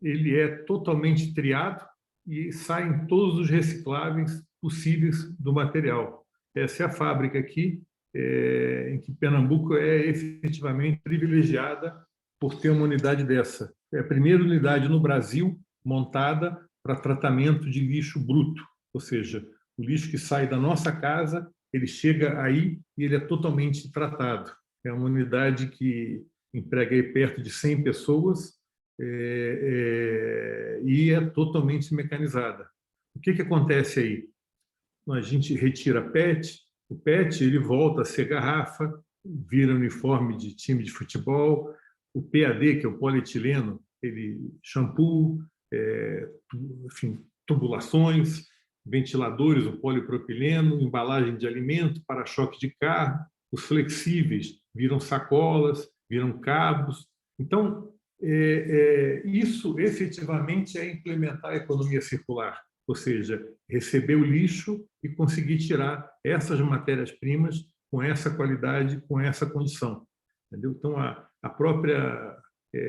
ele é totalmente triado e saem todos os recicláveis possíveis do material. Essa é a fábrica aqui, em que Pernambuco é efetivamente privilegiada por ter uma unidade dessa. É a primeira unidade no Brasil montada para tratamento de lixo bruto, ou seja, o lixo que sai da nossa casa, ele chega aí e ele é totalmente tratado. É uma unidade que emprega aí perto de 100 pessoas e é totalmente mecanizada. O que acontece aí? A gente retira PET, o PET ele volta a ser garrafa, vira uniforme de time de futebol, o PAD, que é o polietileno, ele shampoo, enfim, tubulações, ventiladores, o polipropileno, embalagem de alimento, para-choque de carro, os flexíveis viram sacolas, viram cabos. Então, isso efetivamente é implementar a economia circular, ou seja, receber o lixo e conseguir tirar essas matérias-primas com essa qualidade, com essa condição. Entendeu? Então, a própria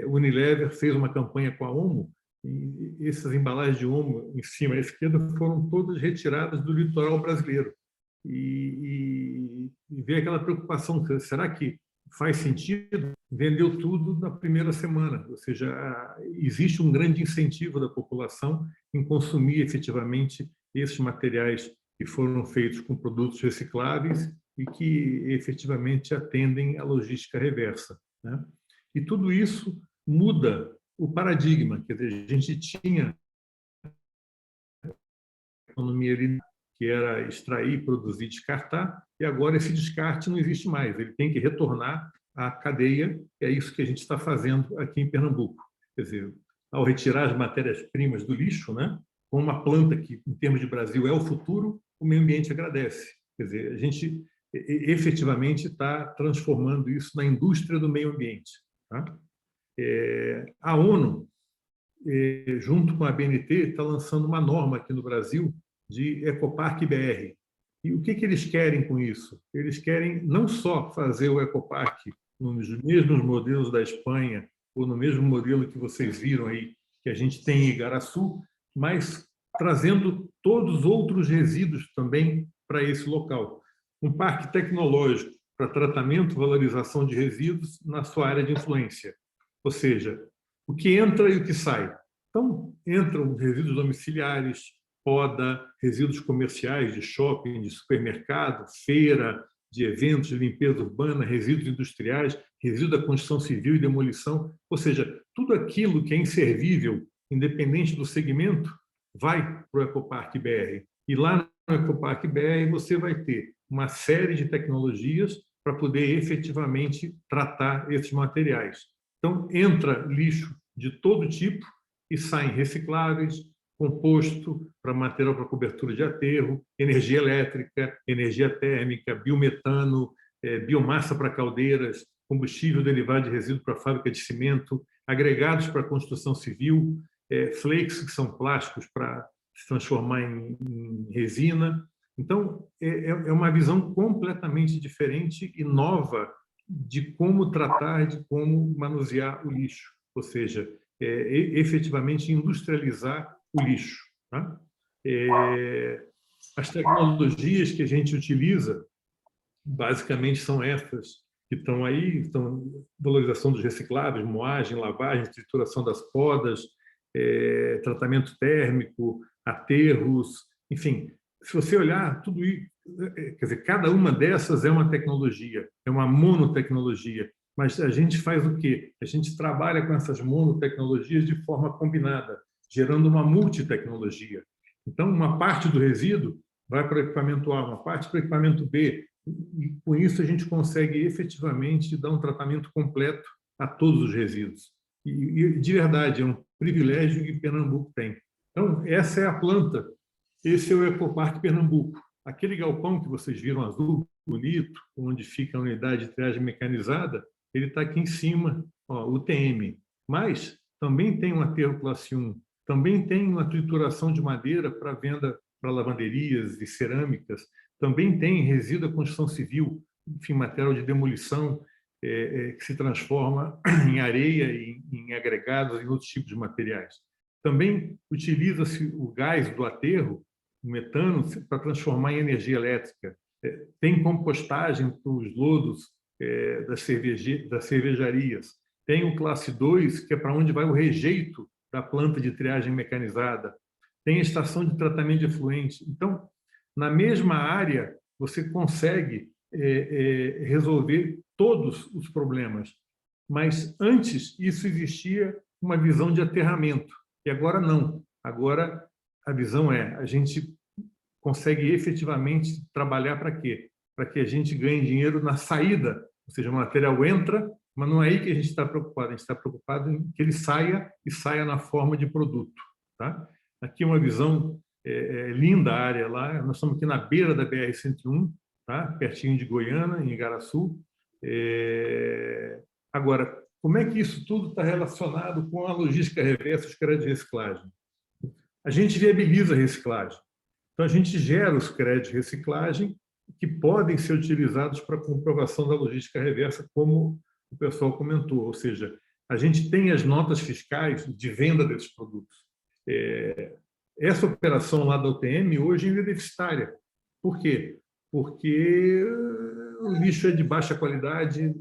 Unilever fez uma campanha com a Omo, e essas embalagens de Omo em cima à esquerda foram todas retiradas do litoral brasileiro. E veio aquela preocupação, será que faz sentido? Vendeu tudo na primeira semana, ou seja, existe um grande incentivo da população em consumir efetivamente esses materiais que foram feitos com produtos recicláveis e que efetivamente atendem à logística reversa. Né? E tudo isso muda o paradigma, quer dizer, a gente tinha economia linear, que era extrair, produzir, descartar, e agora esse descarte não existe mais, ele tem que retornar à cadeia, e é isso que a gente está fazendo aqui em Pernambuco. Quer dizer, ao retirar as matérias-primas do lixo, né, com uma planta que, em termos de Brasil, é o futuro, o meio ambiente agradece. Quer dizer, a gente efetivamente está transformando isso na indústria do meio ambiente. Tá? A ONU, junto com a ABNT, está lançando uma norma aqui no Brasil de Ecoparque BR. E o que eles querem com isso? Eles querem não só fazer o ecoparque nos mesmos modelos da Espanha, ou no mesmo modelo que vocês viram aí, que a gente tem em Igaraçu, mas trazendo todos os outros resíduos também para esse local. Um parque tecnológico para tratamento e valorização de resíduos na sua área de influência. Ou seja, o que entra e o que sai. Então, entram resíduos domiciliares, poda, resíduos comerciais de shopping, de supermercado, feira, de eventos de limpeza urbana, resíduos industriais, resíduo da construção civil e demolição, ou seja, tudo aquilo que é inservível, independente do segmento, vai para o Ecoparque BR. E lá no Ecoparque BR você vai ter uma série de tecnologias para poder efetivamente tratar esses materiais. Então, entra lixo de todo tipo e saem recicláveis, composto para material para cobertura de aterro, energia elétrica, energia térmica, biometano, biomassa para caldeiras, combustível derivado de resíduo para fábrica de cimento, agregados para construção civil, flakes, que são plásticos para se transformar em resina. Então, é uma visão completamente diferente e nova de como tratar, de como manusear o lixo, ou seja, efetivamente industrializar o lixo. Tá? As tecnologias que a gente utiliza, basicamente, são essas que estão aí, valorização dos recicláveis, moagem, lavagem, trituração das podas, tratamento térmico, aterros, enfim. Se você olhar, tudo isso quer dizer, cada uma dessas é uma tecnologia, é uma monotecnologia. Mas a gente faz o quê? A gente trabalha com essas monotecnologias de forma combinada, gerando uma multitecnologia. Então, uma parte do resíduo vai para o equipamento A, uma parte para o equipamento B, e com isso a gente consegue efetivamente dar um tratamento completo a todos os resíduos. E de verdade, é um privilégio que Pernambuco tem. Então, essa é a planta, esse é o Ecoparque Pernambuco. Aquele galpão que vocês viram azul, bonito, onde fica a unidade de triagem mecanizada, ele está aqui em cima, ó, UTM. Mas também tem um aterro classe 1, também tem uma trituração de madeira para venda para lavanderias e cerâmicas, também tem resíduo da construção civil, enfim, material de demolição que se transforma em areia, em agregados, em outros tipos de materiais. Também utiliza-se o gás do aterro, o metano, para transformar em energia elétrica. Tem compostagem para os lodos das cervejarias. Tem o classe 2, que é para onde vai o rejeito da planta de triagem mecanizada. Tem a estação de tratamento de efluente. Então, na mesma área, você consegue resolver todos os problemas. Mas antes, isso existia uma visão de aterramento. E agora não. Agora, a visão a gente consegue efetivamente trabalhar para quê? Para que a gente ganhe dinheiro na saída, ou seja, o material entra, mas não é aí que a gente está preocupado. A gente está preocupado em que ele saia e saia na forma de produto. Tá? Aqui uma visão linda, a área lá. Nós estamos aqui na beira da BR-101, tá? Pertinho de Goiânia, em Igaraçu. Agora, como é que isso tudo está relacionado com a logística reversa e os créditos de reciclagem? A gente viabiliza a reciclagem. Então, a gente gera os créditos de reciclagem que podem ser utilizados para comprovação da logística reversa, como o pessoal comentou. Ou seja, a gente tem as notas fiscais de venda desses produtos. Essa operação lá da UTM hoje ainda é deficitária. Por quê? Porque o lixo é de baixa qualidade,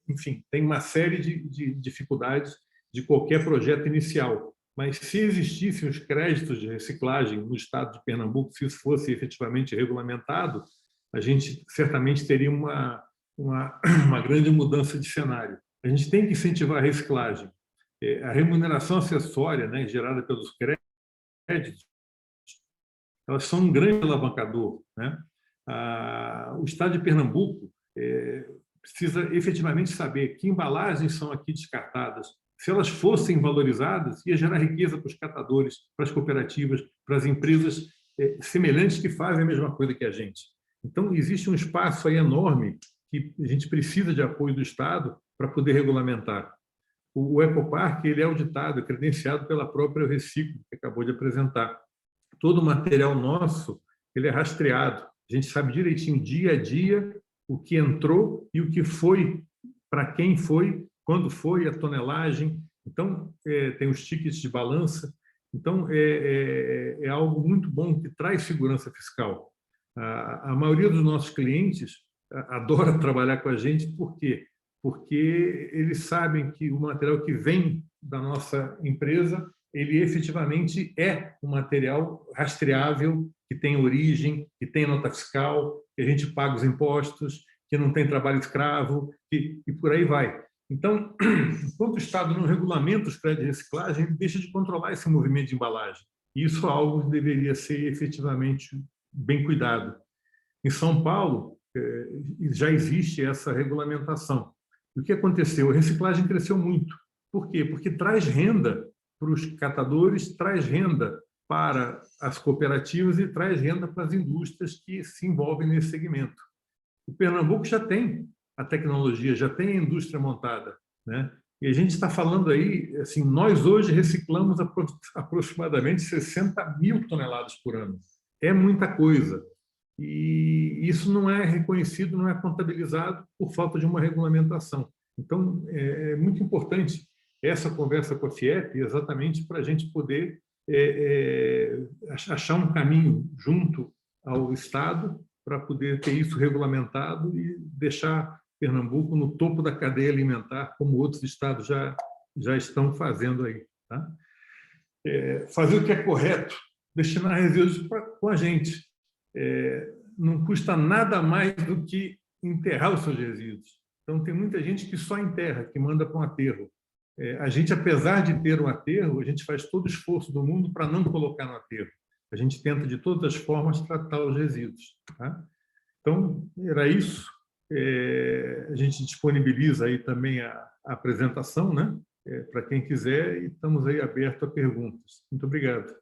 enfim, tem uma série de dificuldades de qualquer projeto inicial. Mas se existissem os créditos de reciclagem no estado de Pernambuco, se isso fosse efetivamente regulamentado, a gente certamente teria uma grande mudança de cenário. A gente tem que incentivar a reciclagem. A remuneração acessória, né, gerada pelos créditos, elas são um grande alavancador, né? O estado de Pernambuco precisa efetivamente saber que embalagens são aqui descartadas. Se elas fossem valorizadas, ia gerar riqueza para os catadores, para as cooperativas, para as empresas semelhantes que fazem a mesma coisa que a gente. Então, existe um espaço aí enorme que a gente precisa de apoio do Estado para poder regulamentar. O Ecoparque ele é auditado, é credenciado pela própria Reciclo, que acabou de apresentar. Todo o material nosso ele é rastreado. A gente sabe direitinho, dia a dia, o que entrou e o que foi, para quem foi, quando foi, a tonelagem. Então, tem os tickets de balança. Então, é algo muito bom que traz segurança fiscal. A maioria dos nossos clientes adora trabalhar com a gente. Por quê? Porque eles sabem que o material que vem da nossa empresa, ele efetivamente é um material rastreável, que tem origem, que tem nota fiscal, que a gente paga os impostos, que não tem trabalho escravo, e por aí vai. Então, enquanto o Estado não regulamenta os créditos de reciclagem, ele deixa de controlar esse movimento de embalagem. E isso é algo que deveria ser efetivamente bem cuidado. Em São Paulo, já existe essa regulamentação. O que aconteceu? A reciclagem cresceu muito. Por quê? Porque traz renda para os catadores, traz renda para as cooperativas e traz renda para as indústrias que se envolvem nesse segmento. O Pernambuco já tem a tecnologia, já tem a indústria montada, né? E a gente está falando aí, assim, nós hoje reciclamos aproximadamente 60 mil toneladas por ano. É muita coisa. E isso não é reconhecido, não é contabilizado por falta de uma regulamentação. Então, é muito importante essa conversa com a FIEP exatamente para a gente poder achar um caminho junto ao Estado para poder ter isso regulamentado e deixar Pernambuco no topo da cadeia alimentar, como outros estados já estão fazendo aí. Tá? Fazer o que é correto, destinar resíduos com a gente. não custa nada mais do que enterrar os seus resíduos. Então, tem muita gente que só enterra, que manda para um aterro. A gente, apesar de ter um aterro, a gente faz todo o esforço do mundo para não colocar no aterro. A gente tenta, de todas as formas, tratar os resíduos. Tá? Então, era isso. A gente disponibiliza aí também a apresentação, né? Para quem quiser, e estamos aí abertos a perguntas. Muito obrigado.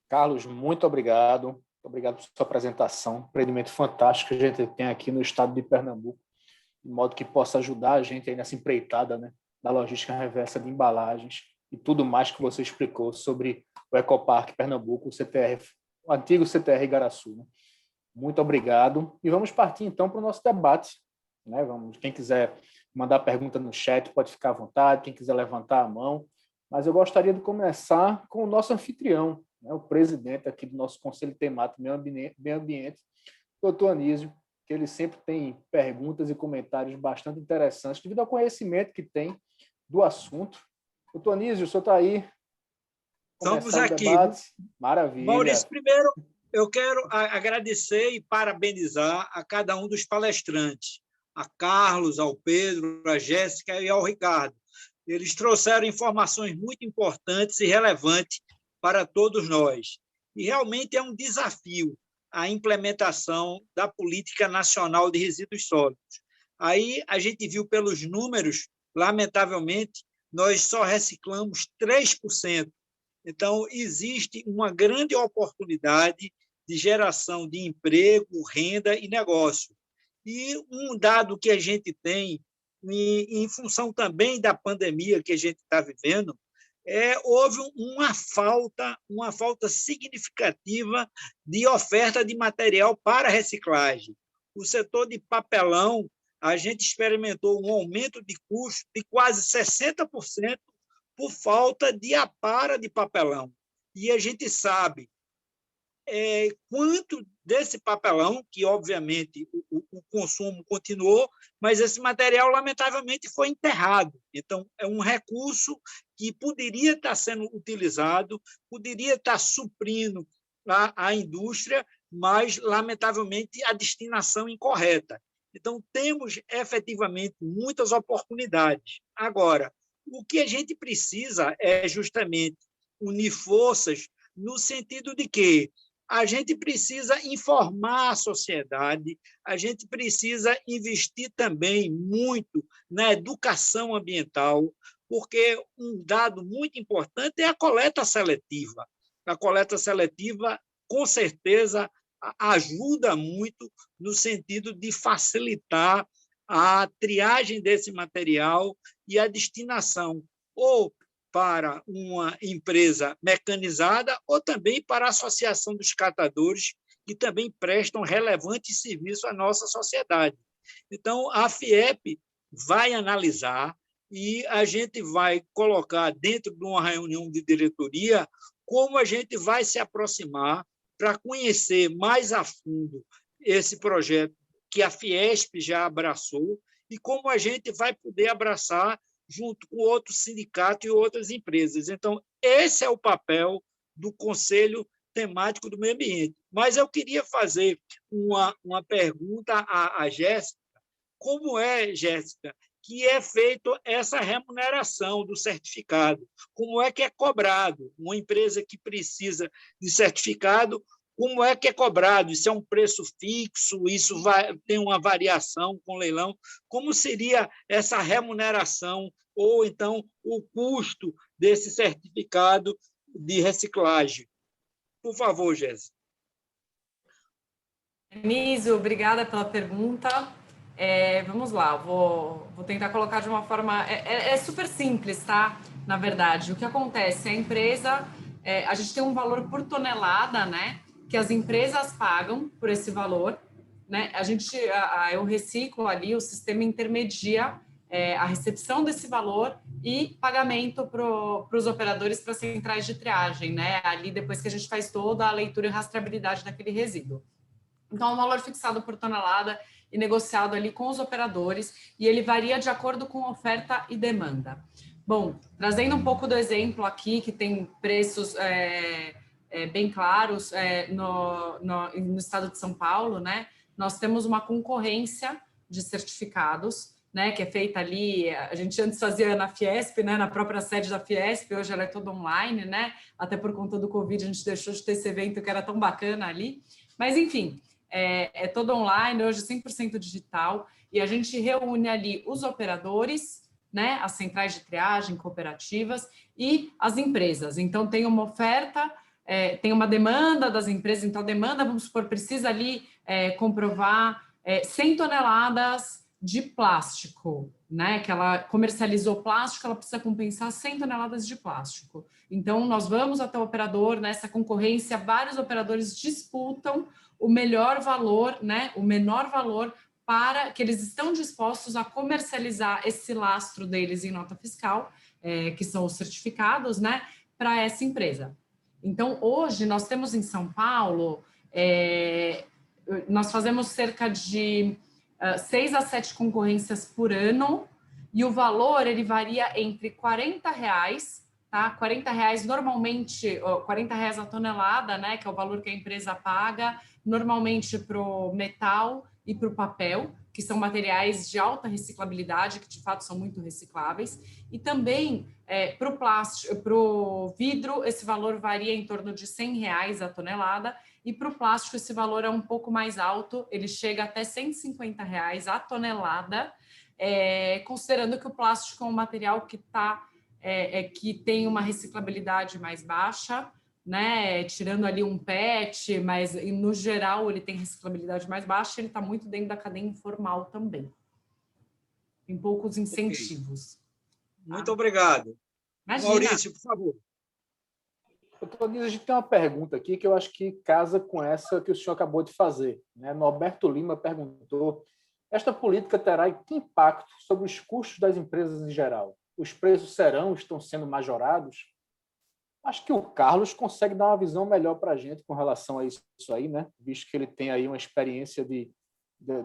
Carlos, muito obrigado. Muito obrigado por sua apresentação. Um empreendimento fantástico que a gente tem aqui no estado de Pernambuco, de modo que possa ajudar a gente aí nessa empreitada, né, da logística reversa de embalagens e tudo mais que você explicou sobre o Ecoparque Pernambuco, o CTR, o antigo CTR Igaraçu. Né? Muito obrigado. E vamos partir, então, para o nosso debate. Né? Quem quiser mandar pergunta no chat pode ficar à vontade, quem quiser levantar a mão. Mas eu gostaria de começar com o nosso anfitrião, né? O presidente aqui do nosso Conselho Temático Meio Ambiente, doutor Anísio, que ele sempre tem perguntas e comentários bastante interessantes, devido ao conhecimento que tem do assunto. Doutor Anísio, o senhor está aí? Estamos aqui. Maravilha. Maurício, primeiro eu quero agradecer e parabenizar a cada um dos palestrantes, a Carlos, ao Pedro, a Jéssica e ao Ricardo. Eles trouxeram informações muito importantes e relevantes para todos nós. E realmente é um desafio a implementação da Política Nacional de Resíduos Sólidos. Aí a gente viu pelos números, lamentavelmente, nós só reciclamos 3%. Então, existe uma grande oportunidade de geração de emprego, renda e negócio. E um dado que a gente tem, em função também da pandemia que a gente está vivendo, houve uma falta significativa de oferta de material para reciclagem. O setor de papelão, a gente experimentou um aumento de custo de quase 60% por falta de apara de papelão. E a gente sabe quanto desse papelão, que obviamente o consumo continuou, mas esse material, lamentavelmente, foi enterrado. Então, é um recurso que poderia estar sendo utilizado, poderia estar suprindo a indústria, mas, lamentavelmente, a destinação incorreta. Então, temos efetivamente muitas oportunidades. Agora, o que a gente precisa é justamente unir forças no sentido de que a gente precisa informar a sociedade, a gente precisa investir também muito na educação ambiental, porque um dado muito importante é a coleta seletiva. A coleta seletiva, com certeza, ajuda muito no sentido de facilitar a triagem desse material e a destinação, ou para uma empresa mecanizada ou também para a Associação dos Catadores, que também prestam relevante serviço à nossa sociedade. Então, a FIEP vai analisar e a gente vai colocar dentro de uma reunião de diretoria como a gente vai se aproximar para conhecer mais a fundo esse projeto que a Fiesp já abraçou e como a gente vai poder abraçar junto com outros sindicatos e outras empresas. Então, esse é o papel do Conselho Temático do Meio Ambiente. Mas eu queria fazer uma pergunta à Jéssica. Como é, Jéssica, que é feita essa remuneração do certificado? Como é que é cobrado? Uma empresa que precisa de certificado, como é que é cobrado? Isso é um preço fixo? Isso tem uma variação com leilão? Como seria essa remuneração ou, então, o custo desse certificado de reciclagem? Por favor, Jéssica. Anísio, obrigada pela pergunta. Vamos lá, vou tentar colocar de uma forma... É super simples, tá? Na verdade, o que acontece? A empresa... a gente tem um valor por tonelada, né? Que as empresas pagam por esse valor, né? Eu reciclo ali, o sistema intermedia a recepção desse valor e pagamento para os operadores para centrais de triagem, né? Ali depois que a gente faz toda a leitura e rastreabilidade daquele resíduo. Então, é um valor fixado por tonelada e negociado ali com os operadores e ele varia de acordo com oferta e demanda. Bom, trazendo um pouco do exemplo aqui, que tem preços bem claros, no estado de São Paulo, né, nós temos uma concorrência de certificados, né, que é feita ali, a gente antes fazia na Fiesp, né, na própria sede da Fiesp, hoje ela é toda online, né, até por conta do Covid a gente deixou de ter esse evento que era tão bacana ali, mas enfim, é todo online, hoje 100% digital, e a gente reúne ali os operadores, né, as centrais de triagem, cooperativas e as empresas. Então, tem uma oferta, tem uma demanda das empresas, então a demanda, vamos supor, precisa ali comprovar 100 toneladas de plástico, né, que ela comercializou plástico, ela precisa compensar 100 toneladas de plástico. Então, nós vamos até o operador, nessa concorrência, vários operadores disputam o melhor valor, né, o menor valor para que eles estão dispostos a comercializar esse lastro deles em nota fiscal, que são os certificados, né, para essa empresa. Então, hoje, nós temos em São Paulo, nós fazemos cerca de 6 a 7 concorrências por ano, e o valor, ele varia entre R$40, tá? R$40 normalmente, R$40 a tonelada, né, que é o valor que a empresa paga, normalmente para o metal e para o papel, que são materiais de alta reciclabilidade, que de fato são muito recicláveis, e também para o plástico, para o vidro, esse valor varia em torno de R$100 a tonelada, e para o plástico esse valor é um pouco mais alto, ele chega até R$150 a tonelada, considerando que o plástico é um material que que tem uma reciclabilidade mais baixa, né, tirando ali um PET, mas no geral ele tem reciclabilidade mais baixa, ele está muito dentro da cadeia informal também. Tem poucos incentivos. Muito obrigado. Imagina. Maurício, por favor. Doutor, a gente tem uma pergunta aqui que eu acho que casa com essa que o senhor acabou de fazer, né? Norberto Lima perguntou: esta política terá que impacto sobre os custos das empresas em geral? Os preços estão sendo majorados? Acho que o Carlos consegue dar uma visão melhor para a gente com relação a isso aí, né? Visto que ele tem aí uma experiência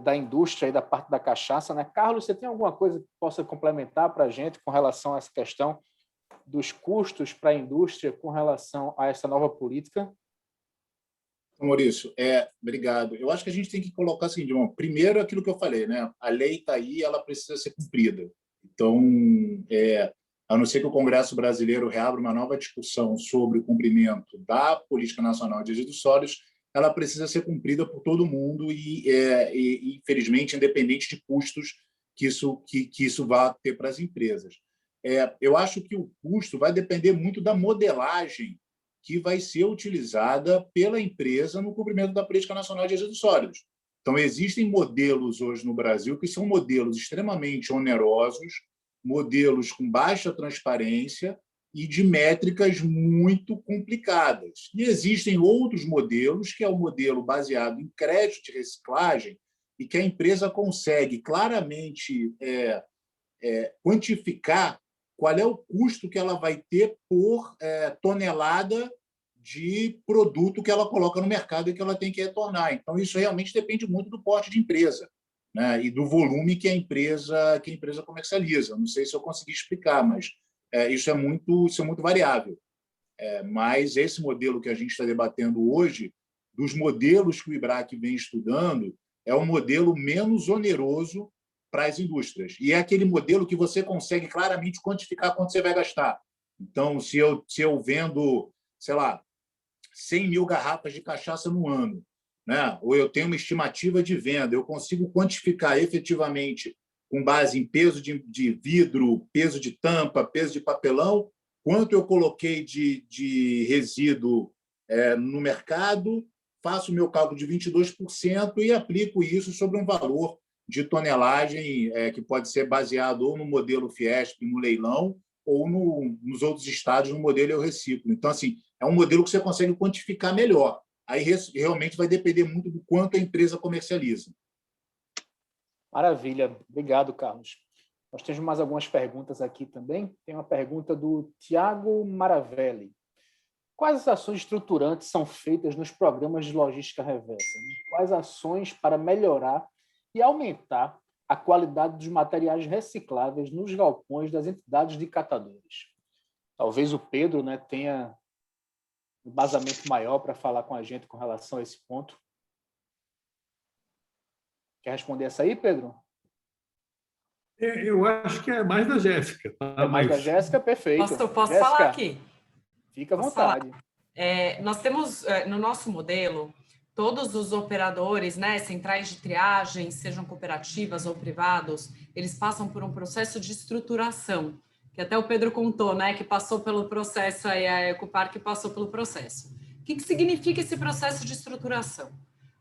da indústria e da parte da cachaça, né? Carlos, você tem alguma coisa que possa complementar para a gente com relação a essa questão dos custos para a indústria com relação a essa nova política? Maurício, obrigado. Eu acho que a gente tem que colocar assim, primeiro aquilo que eu falei, né? A lei está aí, ela precisa ser cumprida. Então, a não ser que o Congresso brasileiro reabra uma nova discussão sobre o cumprimento da Política Nacional de Resíduos Sólidos, ela precisa ser cumprida por todo mundo e infelizmente, independente de custos que isso vá ter para as empresas. Eu acho que o custo vai depender muito da modelagem que vai ser utilizada pela empresa no cumprimento da Política Nacional de Resíduos Sólidos. Então, existem modelos hoje no Brasil que são modelos extremamente onerosos, modelos com baixa transparência e de métricas muito complicadas. E existem outros modelos, que é o modelo baseado em crédito de reciclagem, e que a empresa consegue claramente quantificar qual é o custo que ela vai ter por tonelada de produto que ela coloca no mercado e que ela tem que retornar. Então, isso realmente depende muito do porte de empresa, né, e do volume que a empresa comercializa. Não sei se eu consegui explicar, mas isso é muito variável. Mas esse modelo que a gente está debatendo hoje, dos modelos que o IBRAC vem estudando, é um modelo menos oneroso para as indústrias. E é aquele modelo que você consegue claramente quantificar quanto você vai gastar. Então, se eu vendo, sei lá, 100 mil garrafas de cachaça no ano, né? Ou eu tenho uma estimativa de venda, eu consigo quantificar efetivamente, com base em peso de vidro, peso de tampa, peso de papelão, quanto eu coloquei de resíduo no mercado, faço o meu cálculo de 22% e aplico isso sobre um valor de tonelagem que pode ser baseado ou no modelo Fiesp, no leilão, ou nos outros estados, no modelo Eu Reciclo. Então, assim, é um modelo que você consegue quantificar melhor. Aí realmente vai depender muito do quanto a empresa comercializa. Maravilha. Obrigado, Carlos. Nós temos mais algumas perguntas aqui também. Tem uma pergunta do Tiago Maravelli. Quais as ações estruturantes são feitas nos programas de logística reversa? Quais ações para melhorar e aumentar a qualidade dos materiais recicláveis nos galpões das entidades de catadores? Talvez o Pedro, né, tenha embasamento maior para falar com a gente com relação a esse ponto? Quer responder essa aí, Pedro? Eu acho que é mais da Jéssica. Tá? É mais da Jéssica? Perfeito. Posso Jéssica, falar aqui? Fica à Posso vontade. Nós temos, no nosso modelo, todos os operadores, né, centrais de triagem, sejam cooperativas ou privados, eles passam por um processo de estruturação, que até o Pedro contou, né, que passou pelo processo, aí a Ecopar que passou pelo processo. O que significa esse processo de estruturação?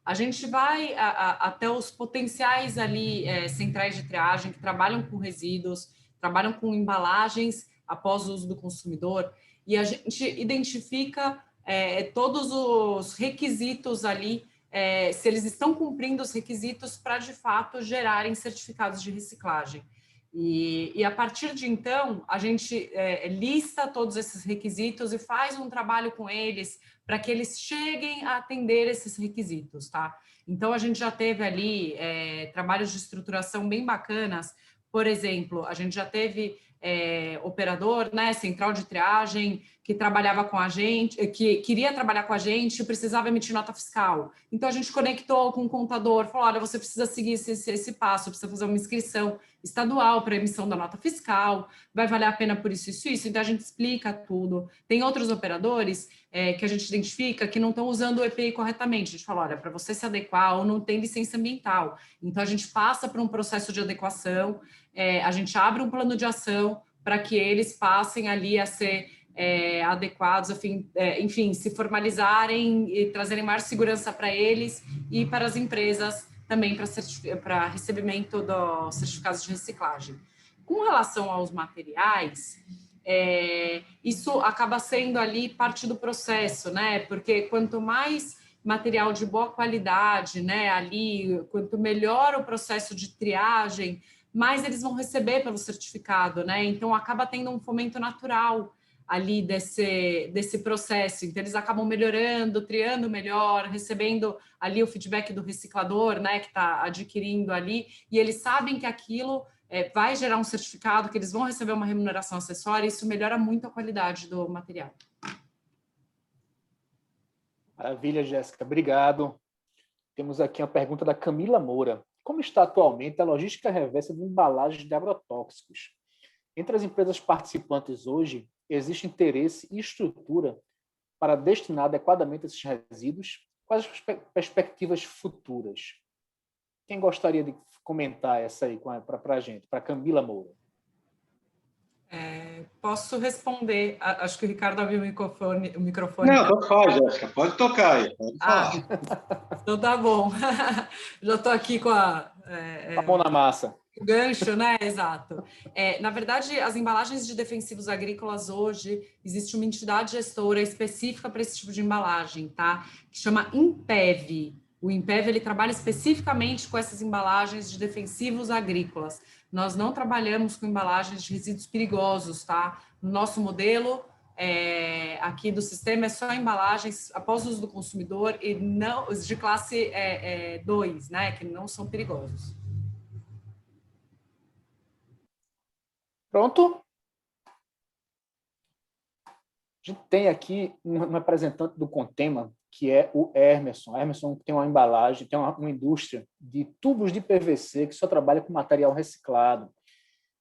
A gente vai até os potenciais ali centrais de triagem que trabalham com resíduos, trabalham com embalagens após o uso do consumidor, e a gente identifica todos os requisitos ali, se eles estão cumprindo os requisitos para, de fato, gerarem certificados de reciclagem. E a partir de então, a gente lista todos esses requisitos e faz um trabalho com eles para que eles cheguem a atender esses requisitos, tá? Então, a gente já teve ali trabalhos de estruturação bem bacanas. Por exemplo, a gente já teve operador, né, central de triagem, que trabalhava com a gente, que queria trabalhar com a gente, precisava emitir nota fiscal. Então, a gente conectou com o contador, falou, olha, você precisa seguir esse passo, precisa fazer uma inscrição estadual para emissão da nota fiscal, vai valer a pena por isso, isso, isso. Então, a gente explica tudo. Tem outros operadores que a gente identifica que não estão usando o EPI corretamente. A gente fala, olha, para você se adequar ou não tem licença ambiental. Então, a gente passa por um processo de adequação, a gente abre um plano de ação para que eles passem ali a ser adequados, enfim, se formalizarem e trazerem maior segurança para eles e para as empresas também para recebimento dos certificados de reciclagem. Com relação aos materiais, isso acaba sendo ali parte do processo, né? Porque quanto mais material de boa qualidade, né, ali, quanto melhor o processo de triagem, mais eles vão receber pelo certificado, né? Então, acaba tendo um fomento natural ali desse processo. Então, eles acabam melhorando, triando melhor, recebendo ali o feedback do reciclador, né, que está adquirindo ali, e eles sabem que aquilo vai gerar um certificado, que eles vão receber uma remuneração acessória, e isso melhora muito a qualidade do material. Maravilha, Jéssica. Obrigado. Temos aqui uma pergunta da Camila Moura. Como está atualmente a logística reversa de embalagens de agrotóxicos? Entre as empresas participantes hoje, existe interesse e estrutura para destinar adequadamente esses resíduos? Quais as perspectivas futuras? Quem gostaria de comentar essa aí para a gente, para Camila Moura? Posso responder. Acho que o Ricardo abriu o microfone. Não, tanto faz, Jéssica. Pode tocar aí, pode falar. Então tá bom. Já estou aqui com a mão na massa. O gancho, né? Exato. Na verdade, as embalagens de defensivos agrícolas hoje, existe uma entidade gestora específica para esse tipo de embalagem, tá? Que chama Impev. O Impev, ele trabalha especificamente com essas embalagens de defensivos agrícolas. Nós não trabalhamos com embalagens de resíduos perigosos, tá? No nosso modelo aqui do sistema é só embalagens após o uso do consumidor e não os de classe 2, né? Que não são perigosos. Pronto? A gente tem aqui um representante do Contema, que é o Emerson. Emerson tem uma embalagem, tem uma indústria de tubos de PVC que só trabalha com material reciclado.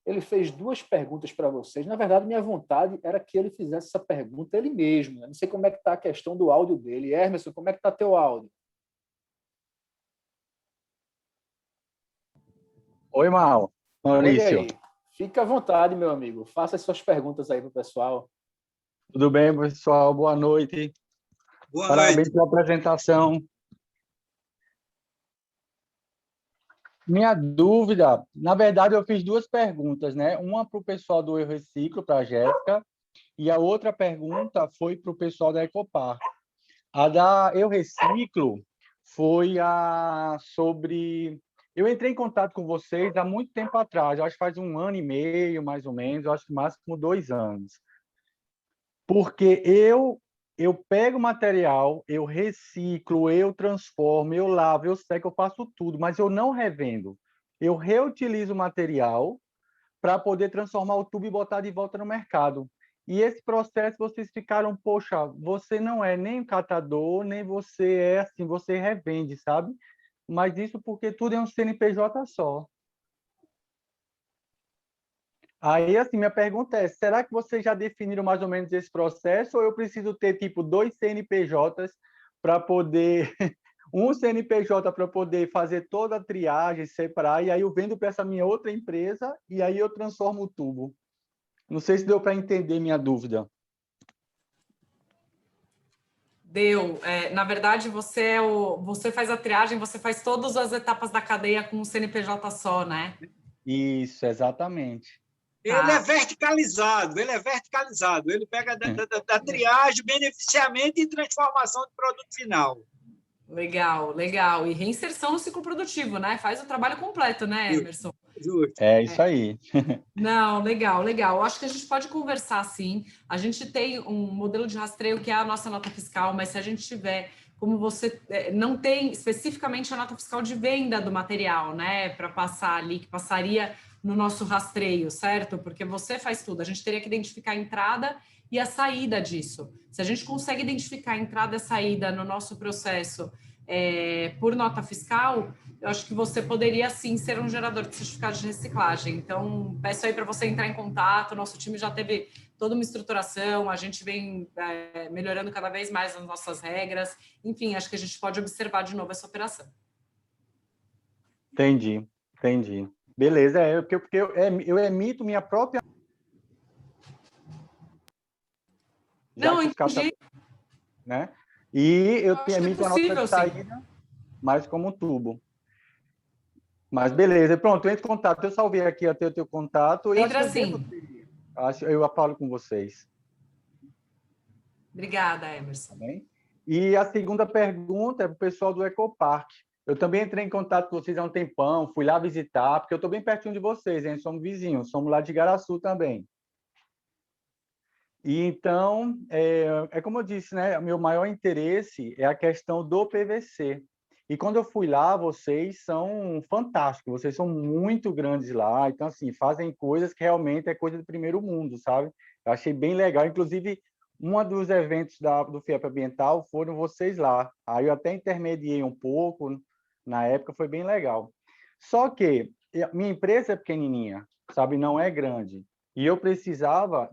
Ele fez 2 perguntas para vocês. Na verdade, minha vontade era que ele fizesse essa pergunta ele mesmo. Não sei como é que está a questão do áudio dele. Emerson, como é que está teu áudio? Oi, Maurício. Oi, fica à vontade, meu amigo. Faça as suas perguntas aí para o pessoal. Tudo bem, pessoal? Boa noite. Boa Parabéns noite. pela apresentação. Minha dúvida, na verdade, eu fiz 2 perguntas, né? Uma para o pessoal do Eu Reciclo, para a Jéssica, e a outra pergunta foi para o pessoal da Ecopar. A da Eu Reciclo foi sobre... Eu entrei em contato com vocês há muito tempo atrás, eu acho que faz 1 ano e meio, mais ou menos, eu acho que máximo 2 anos. Porque eu pego material, eu reciclo, eu transformo, eu lavo, eu seco, eu faço tudo, mas eu não revendo. Eu reutilizo o material para poder transformar o tubo e botar de volta no mercado. E esse processo vocês ficaram, poxa, você não é nem um catador, nem você é assim, você revende, sabe? Mas isso porque tudo é um CNPJ só. Aí, assim, minha pergunta é, será que vocês já definiram mais ou menos esse processo ou eu preciso ter, tipo, 2 CNPJs para poder... um CNPJ para poder fazer toda a triagem, separar, e aí eu vendo para essa minha outra empresa e aí eu transformo o tubo. Não sei se deu para entender minha dúvida. Deu. Na verdade, você faz a triagem, você faz todas as etapas da cadeia com um CNPJ só, né? Isso, exatamente. Ele é verticalizado, ele pega da triagem, beneficiamento e transformação de produto final. Legal, legal. E reinserção no ciclo produtivo, né? Faz o trabalho completo, né, Emerson? Justo. É isso aí. Não, legal, legal. Eu acho que a gente pode conversar, sim. A gente tem um modelo de rastreio que é a nossa nota fiscal, mas se a gente tiver, como você não tem especificamente a nota fiscal de venda do material, né, para passar ali, que passaria no nosso rastreio, certo? Porque você faz tudo. A gente teria que identificar a entrada e a saída disso. Se a gente consegue identificar a entrada e a saída no nosso processo por nota fiscal, eu acho que você poderia, sim, ser um gerador de certificado de reciclagem. Então, peço aí para você entrar em contato. Nosso time já teve toda uma estruturação, a gente vem melhorando cada vez mais as nossas regras. Enfim, acho que a gente pode observar de novo essa operação. Entendi. Beleza, porque eu emito minha própria... Não, entendi. Né? E eu emito a nota possível, de saída, mas como um tubo. Mas beleza, pronto, eu entro em contato. Eu salvei aqui até o teu contato. Entra assim. Eu falo com vocês. Obrigada, Emerson. Tá bem? E a segunda pergunta é para o pessoal do Ecopark. Eu também entrei em contato com vocês há um tempão, fui lá visitar, porque eu estou bem pertinho de vocês, hein? Somos vizinhos, somos lá de Igaraçu também. E então, como eu disse, né? O meu maior interesse é a questão do PVC. E quando eu fui lá, vocês são fantásticos, vocês são muito grandes lá, então, assim, fazem coisas que realmente é coisa do primeiro mundo, sabe? Eu achei bem legal, inclusive, um dos eventos do FIEP Ambiental foram vocês lá. Aí eu até intermediei um pouco, na época foi bem legal. Só que minha empresa é pequenininha, sabe? Não é grande. E eu precisava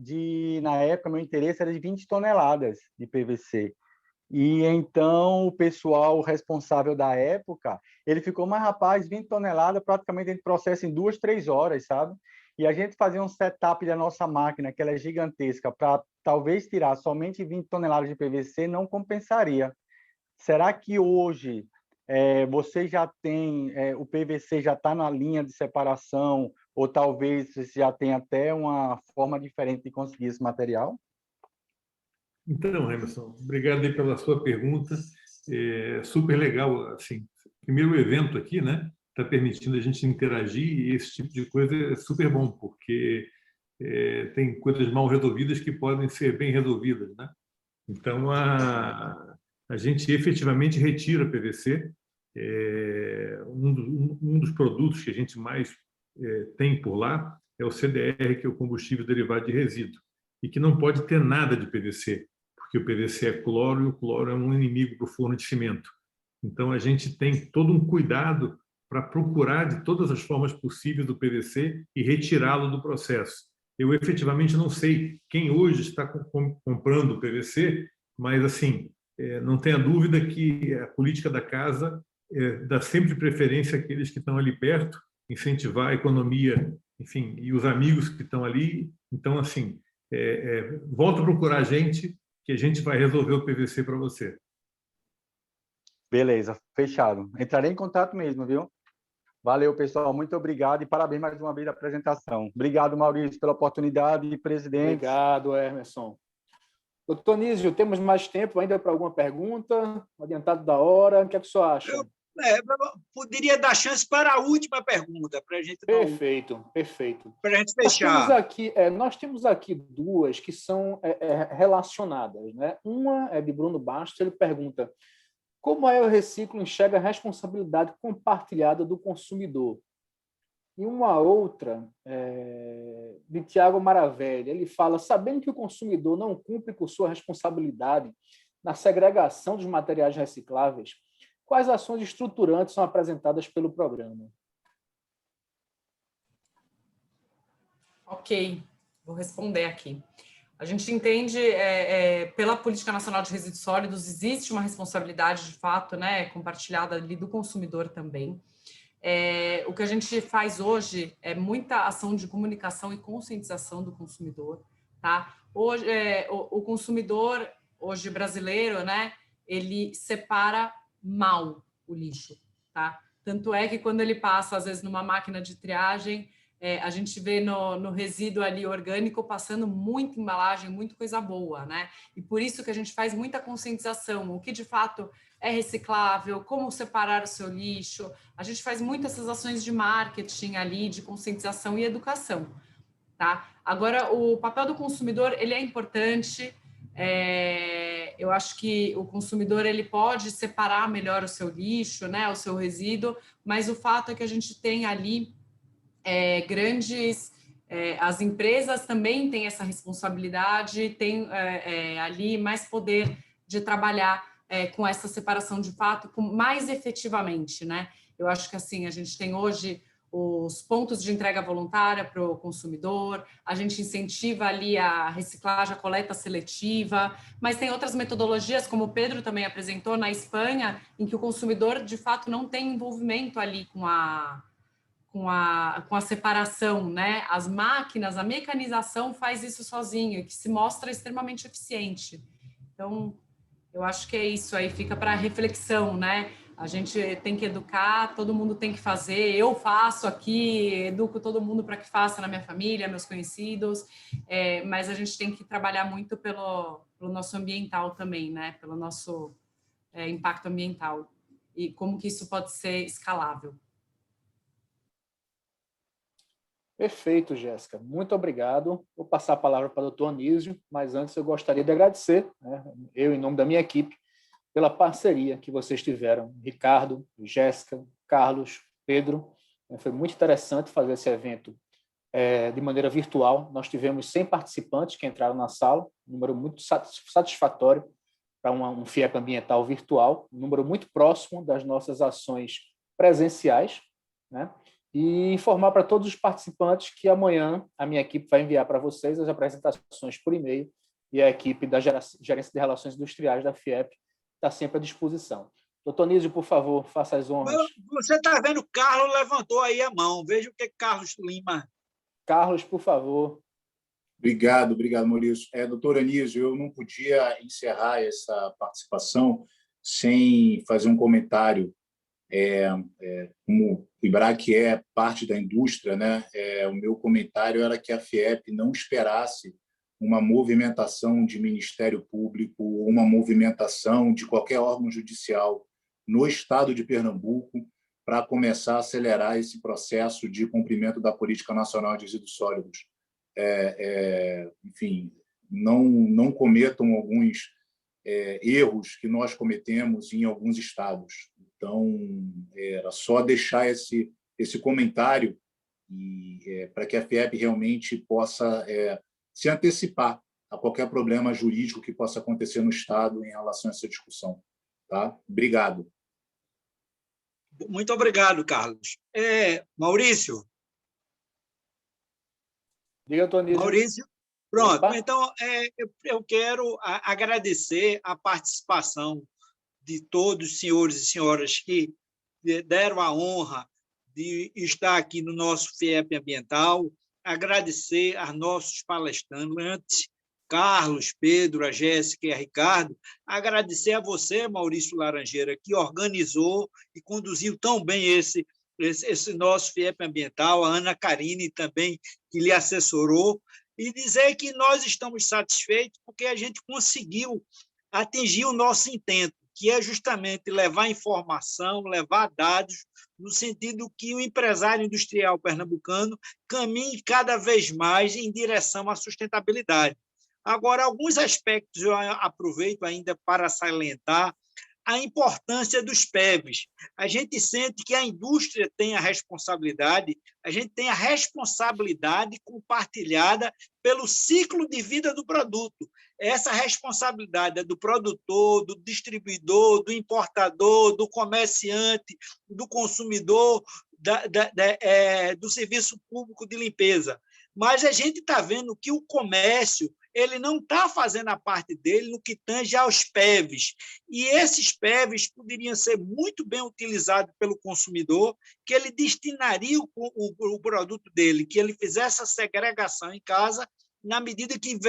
na época, meu interesse era de 20 toneladas de PVC. E então o pessoal responsável da época, ele ficou, mas rapaz, 20 toneladas praticamente a gente processa em 2, 3 horas, sabe? E a gente fazer um setup da nossa máquina, que ela é gigantesca, para talvez tirar somente 20 toneladas de PVC, não compensaria. Será que hoje você já tem, o PVC já está na linha de separação, ou talvez você já tenha até uma forma diferente de conseguir esse material? Então, Emerson, obrigado aí pela sua pergunta. É super legal, assim, primeiro o evento aqui, né, está permitindo a gente interagir e esse tipo de coisa é super bom, porque tem coisas mal resolvidas que podem ser bem resolvidas, né? Então, a gente efetivamente retira PVC. Um dos produtos que a gente mais tem por lá é o CDR, que é o combustível derivado de resíduo, e que não pode ter nada de PVC, porque o PVC é cloro e o cloro é um inimigo para o forno de cimento. Então, a gente tem todo um cuidado para procurar de todas as formas possíveis do PVC e retirá-lo do processo. Eu efetivamente não sei quem hoje está comprando o PVC, mas assim, não tenha dúvida que a política da casa dá sempre preferência àqueles que estão ali perto, incentivar a economia, enfim, e os amigos que estão ali. Então, assim, volta a procurar a gente, que a gente vai resolver o PVC para você. Beleza, fechado. Entrarei em contato mesmo, viu? Valeu, pessoal. Muito obrigado e parabéns mais uma vez da apresentação. Obrigado, Maurício, pela oportunidade, presidente. Obrigado, Emerson. Doutor Nísio, temos mais tempo ainda para alguma pergunta? Adiantado da hora, o que é que o senhor acha? Poderia dar chance para a última pergunta, para a gente Perfeito. Para a gente fechar. Nós temos aqui duas que são relacionadas, né? Uma é de Bruno Bastos, ele pergunta: como a Eu Reciclo enxerga a responsabilidade compartilhada do consumidor? E uma outra, de Tiago Maravelli, ele fala, sabendo que o consumidor não cumpre com sua responsabilidade na segregação dos materiais recicláveis, quais ações estruturantes são apresentadas pelo programa? Ok, vou responder aqui. A gente entende, pela Política Nacional de Resíduos Sólidos, existe uma responsabilidade, de fato, né, compartilhada ali do consumidor também. O que a gente faz hoje é muita ação de comunicação e conscientização do consumidor, tá? Hoje, o consumidor, hoje brasileiro, né, ele separa mal o lixo, tá? Tanto é que quando ele passa, às vezes, numa máquina de triagem, a gente vê no resíduo ali orgânico passando muita embalagem, muita coisa boa, né? E por isso que a gente faz muita conscientização, o que de fato é reciclável, como separar o seu lixo. A gente faz muitas essas ações de marketing ali, de conscientização e educação, tá? Agora, o papel do consumidor, ele é importante. Eu acho que o consumidor ele pode separar melhor o seu lixo, né, o seu resíduo, mas o fato é que a gente tem ali as empresas também têm essa responsabilidade, têm ali mais poder de trabalhar com essa separação de fato, mais efetivamente, né? Eu acho que assim, a gente tem hoje os pontos de entrega voluntária para o consumidor, a gente incentiva ali a reciclagem, a coleta seletiva, mas tem outras metodologias, como o Pedro também apresentou na Espanha, em que o consumidor, de fato, não tem envolvimento ali com a separação, né? As máquinas, a mecanização faz isso sozinho, que se mostra extremamente eficiente. Então, eu acho que é isso aí, fica para reflexão, né? A gente tem que educar, todo mundo tem que fazer, eu faço aqui, educo todo mundo para que faça na minha família, meus conhecidos, mas a gente tem que trabalhar muito pelo nosso ambiental também, né? Pelo nosso impacto ambiental e como que isso pode ser escalável. Perfeito, Jéssica. Muito obrigado. Vou passar a palavra para o doutor Anísio, mas antes eu gostaria de agradecer, né, eu, em nome da minha equipe, pela parceria que vocês tiveram. Ricardo, Jéssica, Carlos, Pedro. Foi muito interessante fazer esse evento de maneira virtual. Nós tivemos 100 participantes que entraram na sala, um número muito satisfatório para um FIEP ambiental virtual, um número muito próximo das nossas ações presenciais, né? E informar para todos os participantes que amanhã a minha equipe vai enviar para vocês as apresentações por e-mail e a equipe da Gerência de Relações Industriais da FIEP está sempre à disposição. Doutor Nísio, por favor, faça as honras. Você está vendo, Carlos levantou aí a mão. Veja o que Carlos Lima. Carlos, por favor. Obrigado, Maurício. Doutor Anísio, eu não podia encerrar essa participação sem fazer um comentário. Como o IBRAC é parte da indústria, né? O meu comentário era que a FIEP não esperasse uma movimentação de Ministério Público, uma movimentação de qualquer órgão judicial no estado de Pernambuco para começar a acelerar esse processo de cumprimento da Política Nacional de Resíduos Sólidos. Enfim, não cometam alguns erros que nós cometemos em alguns estados. Então, era só deixar esse comentário para que a FIEP realmente possa se antecipar a qualquer problema jurídico que possa acontecer no Estado em relação a essa discussão. Tá? Obrigado. Muito obrigado, Carlos. Maurício? Diga, Tonísio. Maurício? Pronto. Opa. Então, eu quero agradecer a participação de todos os senhores e senhoras que deram a honra de estar aqui no nosso FIEP Ambiental, agradecer aos nossos palestrantes, Carlos, Pedro, a Jéssica e a Ricardo, agradecer a você, Maurício Laranjeira, que organizou e conduziu tão bem esse nosso FIEP Ambiental, a Ana Karine também, que lhe assessorou, e dizer que nós estamos satisfeitos porque a gente conseguiu atingir o nosso intento, que é justamente levar informação, levar dados, no sentido que o empresário industrial pernambucano caminhe cada vez mais em direção à sustentabilidade. Agora, alguns aspectos eu aproveito ainda para salientar. a importância dos PEVs. A gente sente que a indústria tem a responsabilidade, a gente tem a responsabilidade compartilhada pelo ciclo de vida do produto. Essa responsabilidade é do produtor, do distribuidor, do importador, do comerciante, do consumidor, do serviço público de limpeza. Mas a gente está vendo que o comércio ele não está fazendo a parte dele no que tange aos PEVs. E esses PEVs poderiam ser muito bem utilizados pelo consumidor, que ele destinaria o produto dele, que ele fizesse a segregação em casa, na medida que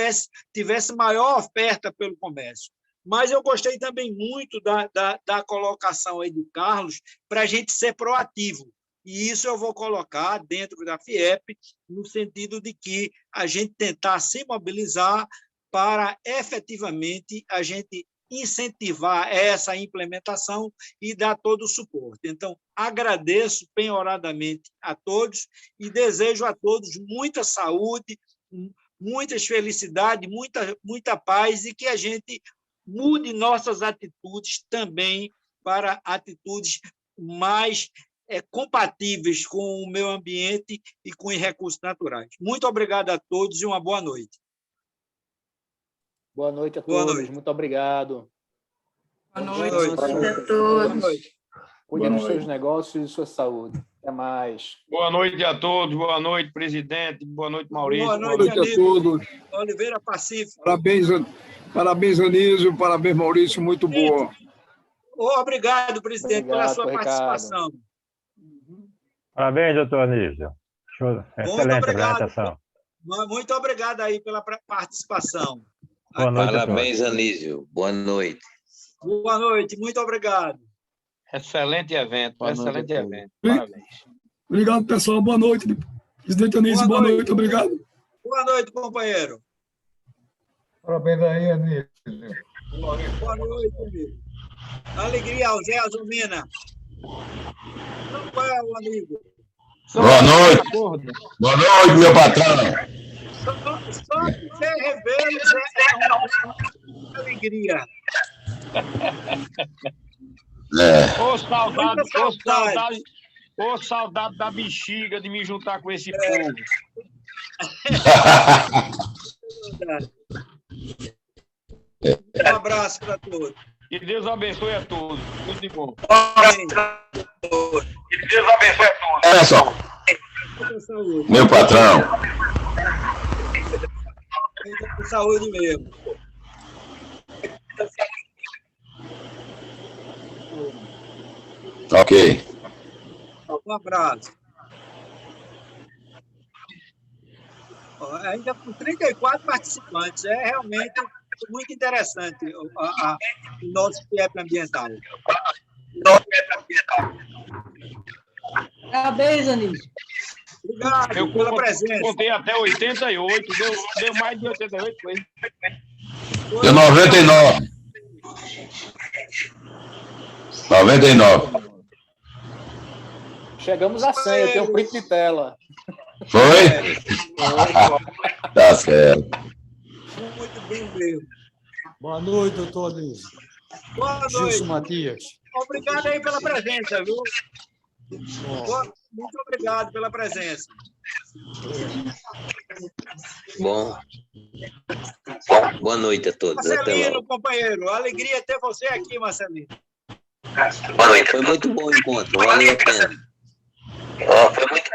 tivesse maior oferta pelo comércio. Mas eu gostei também muito da colocação aí do Carlos para a gente ser proativo. E isso eu vou colocar dentro da FIEP, no sentido de que a gente tentar se mobilizar para, efetivamente, a gente incentivar essa implementação e dar todo o suporte. Então, agradeço penhoradamente a todos e desejo a todos muita saúde, muitas felicidades, muita paz e que a gente mude nossas atitudes também para atitudes mais compatíveis com o meio ambiente e com os recursos naturais. Muito obrigado a todos e uma boa noite. Boa noite a todos. Noite. Muito obrigado. Boa noite. Boa noite a todos. Cuide dos seus negócios e de sua saúde. Até mais. Boa noite a todos. Boa noite, presidente. Boa noite, Maurício. Boa noite a todos. Oliveira Pacífico. Parabéns, Anísio. Parabéns, Maurício. Muito boa. Obrigado, presidente, pela sua participação. Parabéns, doutor Anísio. Excelente apresentação. Muito obrigado aí pela participação. Boa noite. Parabéns, Anísio. Boa noite. Boa noite, muito obrigado. Excelente evento, excelente evento. Parabéns. Obrigado, pessoal. Boa noite. Presidente Anísio, boa noite. Obrigado. Boa noite, companheiro. Parabéns aí, Anísio. Boa noite, amigo. Alegria ao Zé Azumina. Qual é o amigo? Boa noite. Boa noite, meu patrão. Só você revê-los é uma alegria. Saudade da bexiga de me juntar com esse povo. Um abraço para todos. Que Deus abençoe a todos. Tudo de bom. Que Deus abençoe a todos. Olha só. Meu patrão. Com saúde mesmo. Ok. Um abraço. Ainda com 34 participantes. É realmente muito interessante o nosso FIEP ambiental. Parabéns, Anísio. Obrigado pela presença. Eu contei até 88, deu mais de 88, foi? Deu 99. 99. Chegamos a 100, eu tenho um print de tela. Foi? Tá certo. Muito bem mesmo. Boa noite, doutor Anísio. Boa noite. Gilson Matias. Obrigado aí pela presença, viu? Muito obrigado pela presença. Boa noite a todos. Marcelino, companheiro, alegria ter você aqui, Marcelino. Boa noite. Foi muito bom o encontro, valeu a pena. Foi muito